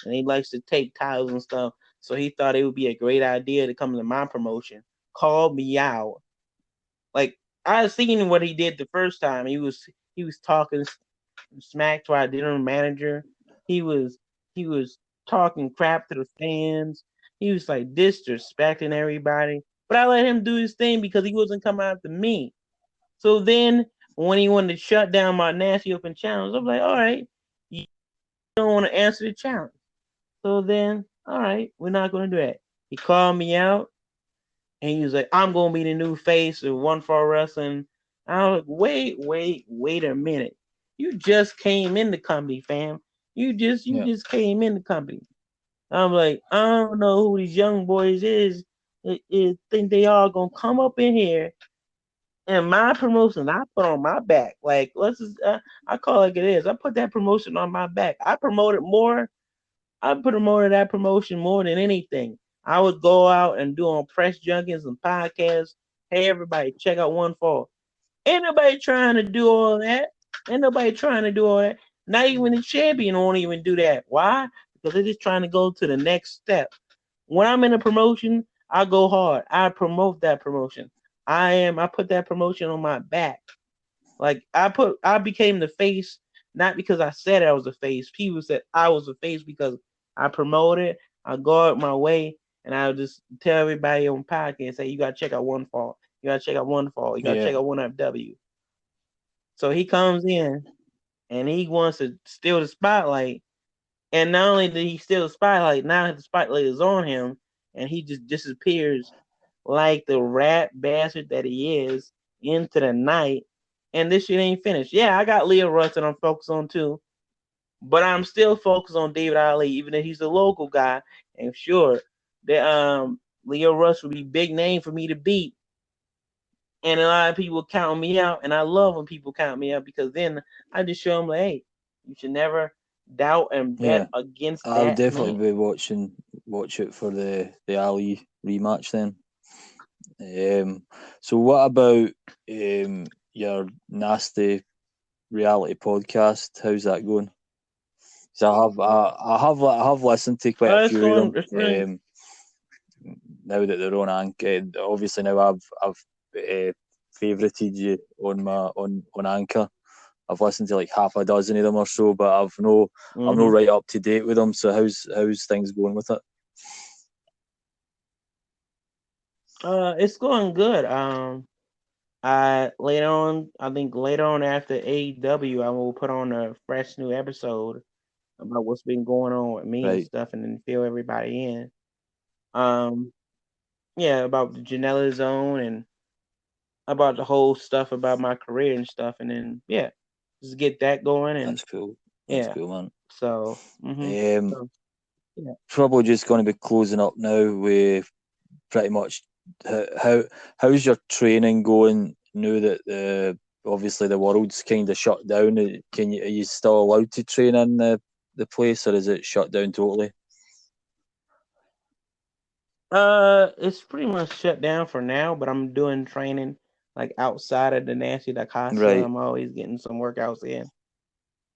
and he likes to take titles and stuff. So he thought it would be a great idea to come to my promotion, call me out. Like, I seen what he did the first time. He was talking smack to our dinner manager. He was he was talking crap to the fans. He was like disrespecting everybody. But I let him do his thing because he wasn't coming after me. So then when he wanted to shut down my nasty open challenge, I'm like, all right, you don't want to answer the challenge. So then, all right, we're not gonna do that. He called me out and he was like, I'm gonna be the new face of One Fall Wrestling. I was like, wait a minute. You just came in the company, fam. You Yeah. just came in the company. I'm like, I don't know who these young boys is. It think they all gonna come up in here and my promotion I put on my back. Like, let's just I call it like it is. I put that promotion on my back. I promoted that promotion more than anything. I would go out and do on press junkets and podcasts. Hey, everybody, check out One Fall. Ain't nobody trying to do all that. Ain't nobody trying to do all that. Not even the champion won't even do that. Why? Because they're just trying to go to the next step. When I'm in a promotion, I go hard. I promote that promotion. I put that promotion on my back. Like, I became the face not because I said I was a face. People said I was a face because I promoted. I go out my way, and I just tell everybody on podcast, say, you gotta check out One Fall. You gotta check out One Fall. You gotta Yeah. check out One FW. So he comes in and he wants to steal the spotlight. And not only did he steal the spotlight, now the spotlight is on him, and he just disappears like the rat bastard that he is into the night. And this shit ain't finished. Yeah, I got Leo Rush that I'm focused on too, but I'm still focused on David Ali, even if he's a local guy. And sure, that Leo Rush would be big name for me to beat. And a lot of people count me out, and I love when people count me out because then I just show them like, hey, you should never doubt and bet Yeah. against I'll that definitely man. be watch it for the Ali rematch then. So what about your nasty reality podcast? How's that going? So I have listened to quite a It's few of going. them. It's really. Now that they're on Anchor, obviously now I've favorited you on my on Anchor. I've listened to like half a dozen of them or so, but I'm no Mm-hmm. right up to date with them. So how's things going with it? It's going good. I think later on after AEW, I will put on a fresh new episode about what's been going on with me and right. stuff, and then fill everybody in. Um, yeah, about the Janela Zone and about the whole stuff about my career and stuff, and then yeah, just get that going and That's cool. That's yeah. cool, man. So, Um, so yeah. Probably just going to be closing up now with pretty much how's your training going now that obviously the world's kind of shut down? Are you still allowed to train in the place, or is it shut down totally? It's pretty much shut down for now, but I'm doing training like outside of the Nasty Da Casa. Right, I'm always getting some workouts in.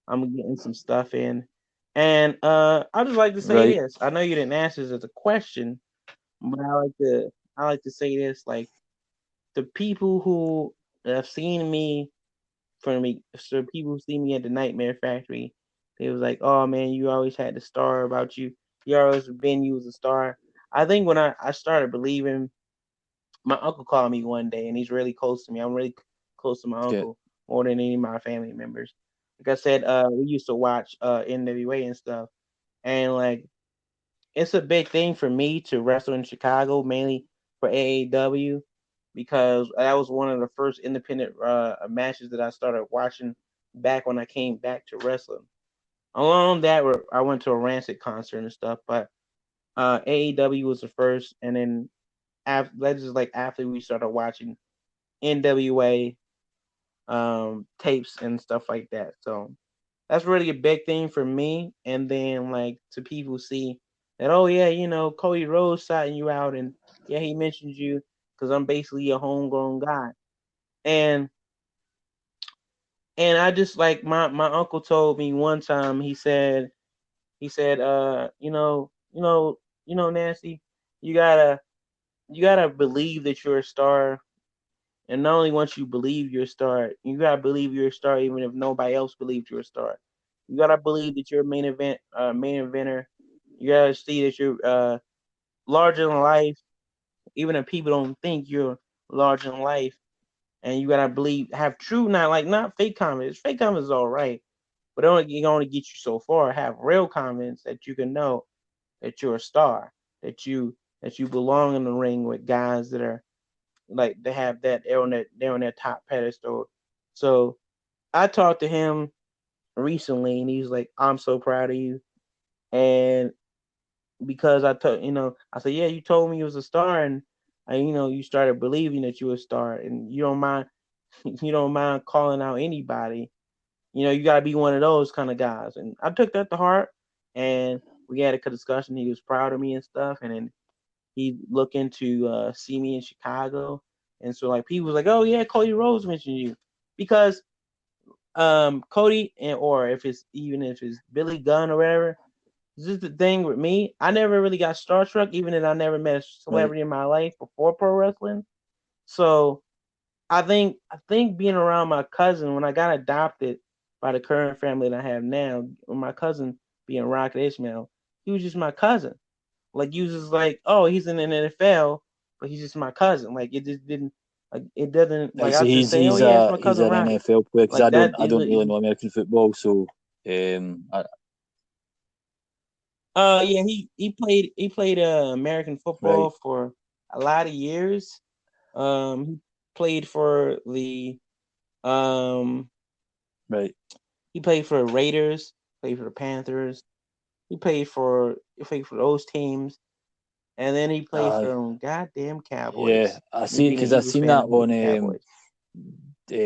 I'm getting some stuff in. And I just like to say right, this. I know you didn't ask this as a question, but I like to say this, like the people who have seen me from me, so people who see me at the Nightmare Factory, they was like, "Oh man, you always had the star about you. You always been you was a star." I think when I started believing, my uncle called me one day, and he's really close to me. I'm really close to my okay, uncle more than any of my family members. Like I said, we used to watch NWA and stuff, and like it's a big thing for me to wrestle in Chicago, mainly for AAW, because that was one of the first independent matches that I started watching back when I came back to wrestling. Along that, I went to a Rancid concert and stuff, but AEW was the first, and then that is like after we started watching NWA tapes and stuff like that. So that's really a big thing for me. And then like to people see that, oh yeah, Cody Rhodes shouting you out, and yeah, he mentioned you because I'm basically a homegrown guy. And I just like my uncle told me one time. He said, Nancy, you gotta believe that you're a star. And not only once you believe you're a star, you gotta believe you're a star even if nobody else believes you're a star. You gotta believe that you're a main eventer. You gotta see that you're larger than life, even if people don't think you're larger than life. And you gotta believe, have true, not fake confidence. Fake confidence is all right, but it only get you so far. Have real confidence that you can know that you're a star, that you belong in the ring with guys that are like they have that they're on their top pedestal. So I talked to him recently, and he's like, "I'm so proud of you." And because I said, "Yeah, you told me you was a star, and you started believing that you were a star, and you don't mind, you don't mind calling out anybody. You got to be one of those kind of guys." And I took that to heart, and we had a discussion. He was proud of me and stuff, and then he looking to see me in Chicago. And so like people was like, "Oh yeah, Cody Rhodes mentioned you," because Cody, or if it's Billy Gunn or whatever. This is the thing with me. I never really got starstruck, even if I never met a right. celebrity in my life before pro wrestling. So I think being around my cousin when I got adopted by the current family that I have now, with my cousin being Rocket Ishmael, he was just my cousin. Like you was just like, oh, he's in the NFL, but he's just my cousin. Like it just didn't like it doesn't Right, like so I just he's say, oh he's yeah, it's a my he's cousin an Rocket. NFL player because Like that I is don't really know American football, so yeah, he played American right, football for a lot of years. He played for the um right. he played for the Raiders, played for the Panthers. He played for those teams, and then he played for Uh, them goddamn yeah, Cowboys. I Me see being an because I Eagles seen fan, that I hate on the Cowboys.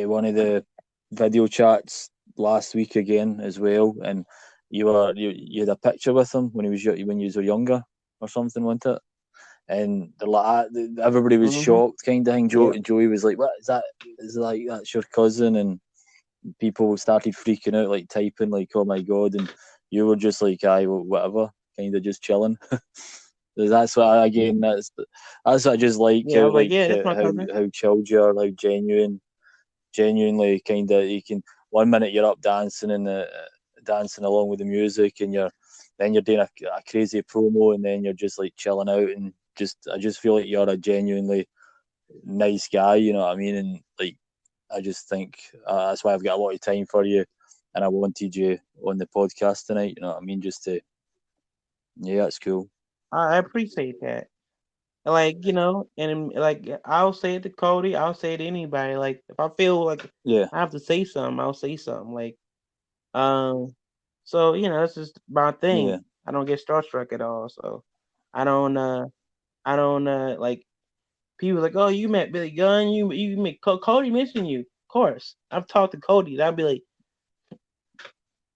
one of the video chats last week again as well, and you had a picture with him when when you were younger or something, wasn't it? And everybody was Mm-hmm. shocked, kind of thing. Yeah. Joey was like, "What is that? Is like that's your cousin?" And people started freaking out, like typing, like, "Oh my god!" And you were just like, "Aye, well, whatever," kind of just chilling. That's what again. That's what I just like Yeah, I how was like, yeah, that's my how cousin. how chilled you are, like genuinely kind of you can. One minute you're up dancing and dancing along with the music, and you're doing a crazy promo, and then you're just like chilling out, and just I just feel like you're a genuinely nice guy. You know what I mean? And like I just think that's why I've got a lot of time for you. and I wanted you on the podcast tonight. You know what I mean? Just to yeah, that's cool. I appreciate that. Like, and like I'll say it to Cody, I'll say it to anybody. Like if I feel like Yeah, I have to say something, I'll say something. Um so that's just my yeah, thing. I don't get starstruck at all. So I don't like people like, oh, you met Billy Gunn, you met Cody mentioned you. Of course. I've talked to Cody. I'd be like,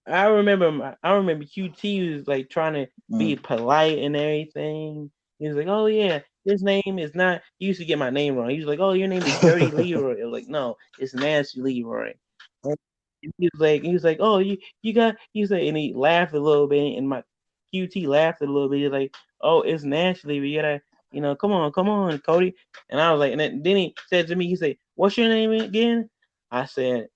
I remember QT was like trying to be mm. polite and everything. He was like, "Oh yeah, his name is not." He used to get my name wrong. He was like, "Oh, your name is Dirty Leroy." I was like, "No, it's Nasty Leroy." And he was like, "Oh, you got." He was like, and he laughed a little bit, and my QT laughed a little bit. He was like, "Oh, it's Nasty Leroy. You gotta, come on, Cody." And I was like, and then he said to me, he said, "What's your name again?" I said,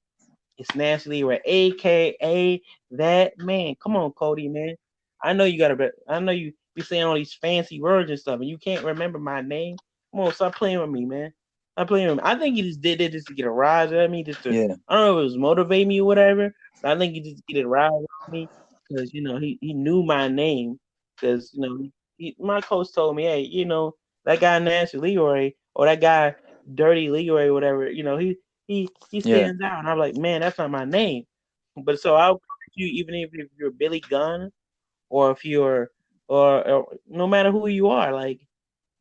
it's Nancy Leroy, aka that man. Come on, Cody, man. I know you gotta. I know you be saying all these fancy words and stuff, and you can't remember my name. Come on, stop playing with me, man. Stop playing with me. I think he just did it just to get a rise out of me, just to. Yeah, I don't know if it was motivate me or whatever, but I think he just get a rise out of me because he knew my name because my coach told me, hey, that guy Nancy Leroy or that guy Dirty Leroy or whatever, he yeah, stands out. And I'm like, man, that's not my name. But so I'll correct you even if you're Billy Gunn or if you're or no matter who you are, like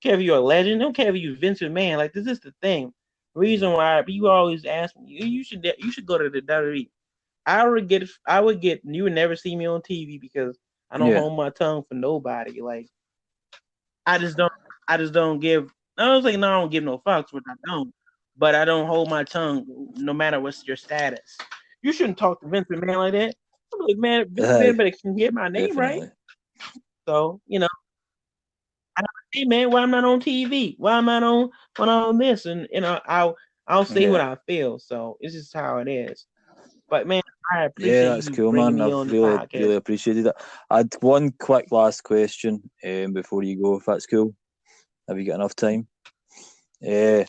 care if you're a legend, don't care if you're Vince McMahon. Like this is the thing. Reason why you always ask me, you should go to the WWE. I would get you would never see me on TV because I don't yeah. hold my tongue for nobody. Like I just don't. I just don't give. I don't say no. I don't give no fucks, which I don't. But I don't hold my tongue, no matter what's your status. You shouldn't talk to Vince McMahon like that. I'm like, man, Vince Aye, McMahon better can get my name right. definitely. So I don't hey man, why I'm not on TV? Why I'm not on this? And I'll say what Yeah, I feel. So it's just how it is. But man, I yeah, appreciate that's you cool, bringing man. me I've on the really, really podcast. appreciated it. I had one quick last question before you go, if that's cool. Have you got enough time? Uh,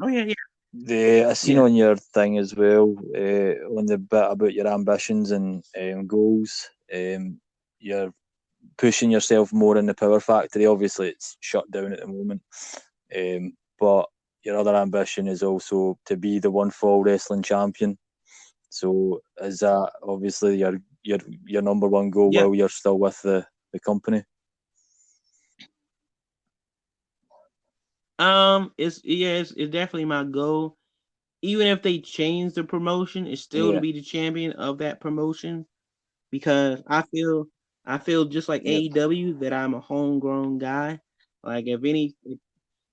Oh yeah, yeah, I seen yeah. on your thing as well, on the bit about your ambitions and goals. You're pushing yourself more in the Power Factory. Obviously, it's shut down at the moment. But your other ambition is also to be the one fall wrestling champion. So is that obviously your number one goal Yeah. while you're still with the company? It's definitely my goal. Even if they change the promotion, it's still to Yeah. be the champion of that promotion because I feel just like Yep. AEW that I'm a homegrown guy. Like if any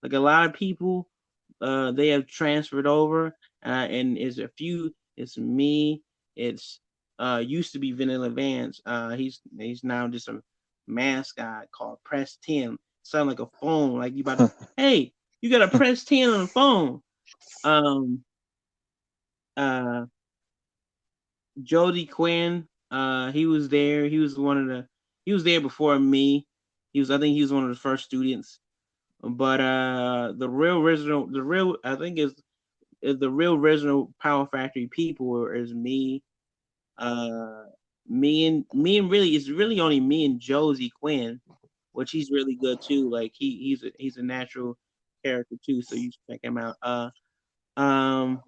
like a lot of people they have transferred over and it's me, it's used to be Vanilla Vance. He's now just a mascot called Press 10. Sound like a phone, like you about to hey, you got a Press 10 on the phone. Um uh Jody Quinn, he was there. He was there before me. I think he was one of the first students. But the real I think is the real original Power Factory people is me. Uh me and really it's really only me and Josie Quinn, which he's really good too. Like he's a natural character too, so you should check him out. Um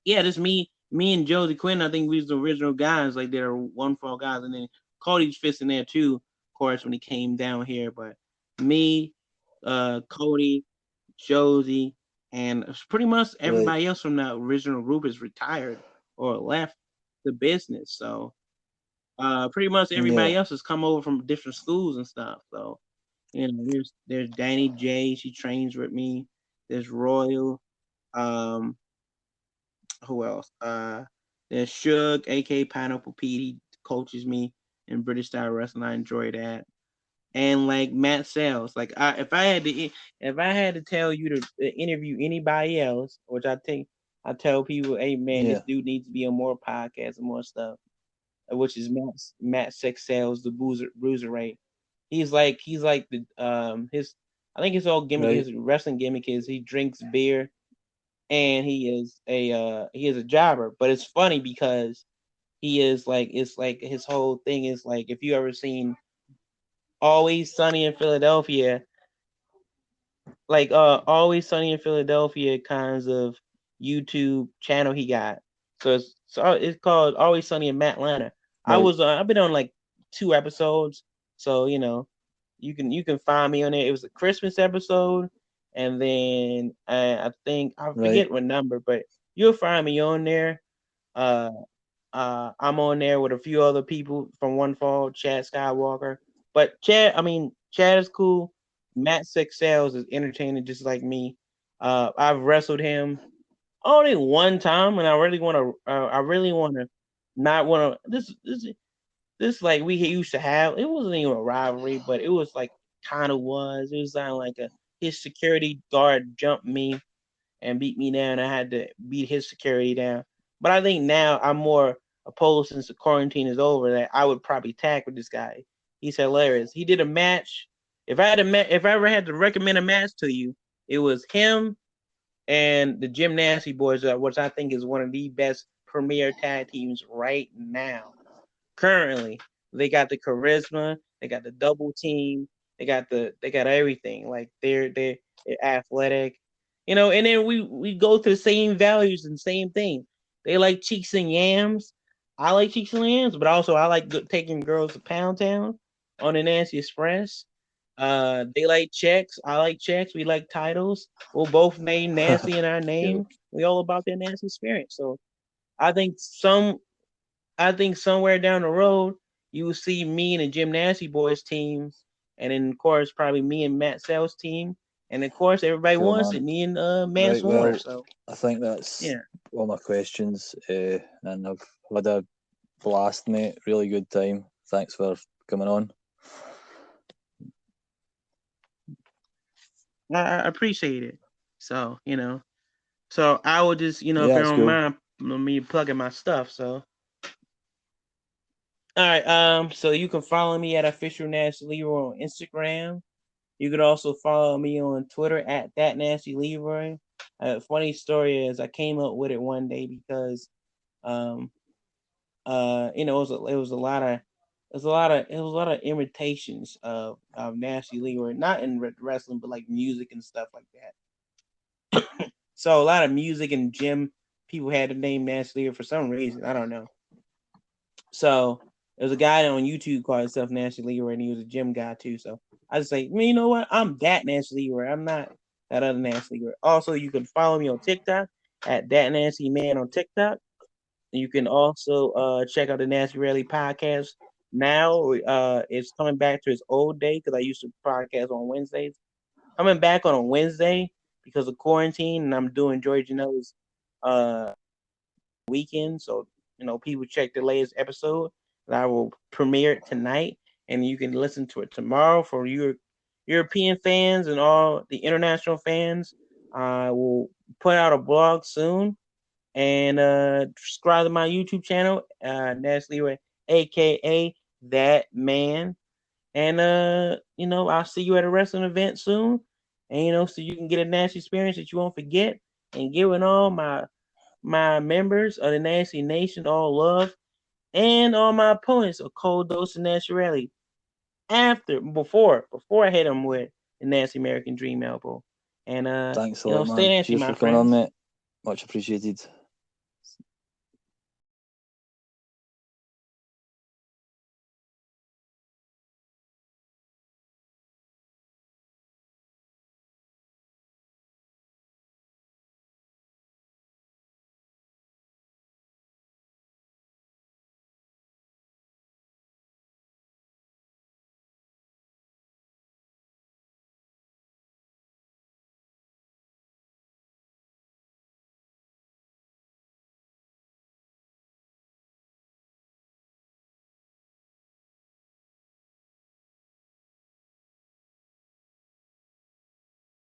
yeah, just me and Josie Quinn. I think we was the original guys. Like they're one for all guys, and then Cody's fits in there too. Of course, when he came down here, but me, Cody, Josie, and pretty much Right. everybody else from the original group is retired or left the business. So pretty much everybody Yeah. else has come over from different schools and stuff. So there's Danny J. She trains with me. There's Royal. Um, who else? There's Suge, aka Pineapple Pete. He coaches me in British style wrestling. I enjoy that. And like Matt Sales, like if I had to tell you to interview anybody else, which I tell people, hey man, this Yeah. dude needs to be on more podcasts and more stuff. Which is Matt Sex Sales, the bruiserweight. He's like the his I think his whole gimmick, Right. his wrestling gimmick is he drinks beer and he is a jobber. But it's funny because he is like it's like his whole thing is like if you ever seen Always Sunny in Philadelphia, like Always Sunny in Philadelphia kinds of YouTube channel he got. So it's called Always Sunny in Atlanta. Right. I've been on like 2 episodes, so you can find me on there. It was a Christmas episode, and then I think I Right. forget what number, but you'll find me on there. Uh, I'm on there with a few other people from One Fall, Chad Skywalker. But Chad is cool. Matt Sexels is entertaining just like me. I've wrestled him only one time, and I really want to. I really want to. Not want to. This like we used to have. It wasn't even a rivalry, but it was like kind of was. It was kind of like a his security guard jumped me and beat me down. I had to beat his security down. But I think now I'm more opposed since the quarantine is over that I would probably tag with this guy. He's hilarious. He did a match. If I ever had to recommend a match to you, it was him and the Gymnasty Boys, which I think is one of the best premier tag teams right now currently. They got the charisma, they got the double team, they got everything. Like they're athletic, and then we go to the same values and same thing. They like cheeks and yams. I like cheeks and yams, but also I like taking girls to Pound Town on the Nancy Express. They like checks. I like checks. We like titles. We'll both name Nancy in our Cool. name. We all about that Nancy experience. So I think some I think somewhere down the road you will see me and the Gymnasty Boys teams, and then of course probably me and Matt Sells team, and of course everybody Cool, wants it. man. Me and Mance Right. Warner. Well, So I think that's yeah, all my questions, and I've had a blast, mate. Really good time. Thanks for coming on. I appreciate it. So so I would just if Yeah, you it's don't cool. mind me plugging my stuff. So all right, so you can follow me at official Nasty Leroy on Instagram. You could also follow me on Twitter at that nasty Leroy. Funny story is I came up with it one day because um it was a lot of imitations of Nasty Leroy, not in wrestling but like music and stuff like that. So a lot of music and gym people had the name Nasty Leroy for some reason. I don't know. So there's a guy on YouTube called himself Nasty Leroy, and he was a gym guy too. So I just say, you know what? I'm that Nasty Leroy. I'm not that other Nasty Leroy. Also, you can follow me on TikTok at that Nasty Man on TikTok. You can also check out the Nasty Rally podcast. Now it's coming back to its old day because I used to podcast on Wednesdays. Coming back on a Wednesday because of quarantine, and I'm doing Joy Janela's uh, weekend. So people check the latest episode. And I will premiere it tonight, and you can listen to it tomorrow for your European fans and all the international fans. I will put out a blog soon, and subscribe to my YouTube channel, Nash Leroy, aka That Man. And I'll see you at a wrestling event soon. And so you can get a Nash experience that you won't forget. And giving all my members of the Nasty Nation all love, and all my opponents a cold dose of naturality. Before I hit them with the nasty American Dream elbow. And Thanks a lot, stay man. nasty, Cheers my for coming on, friends. mate. Much appreciated.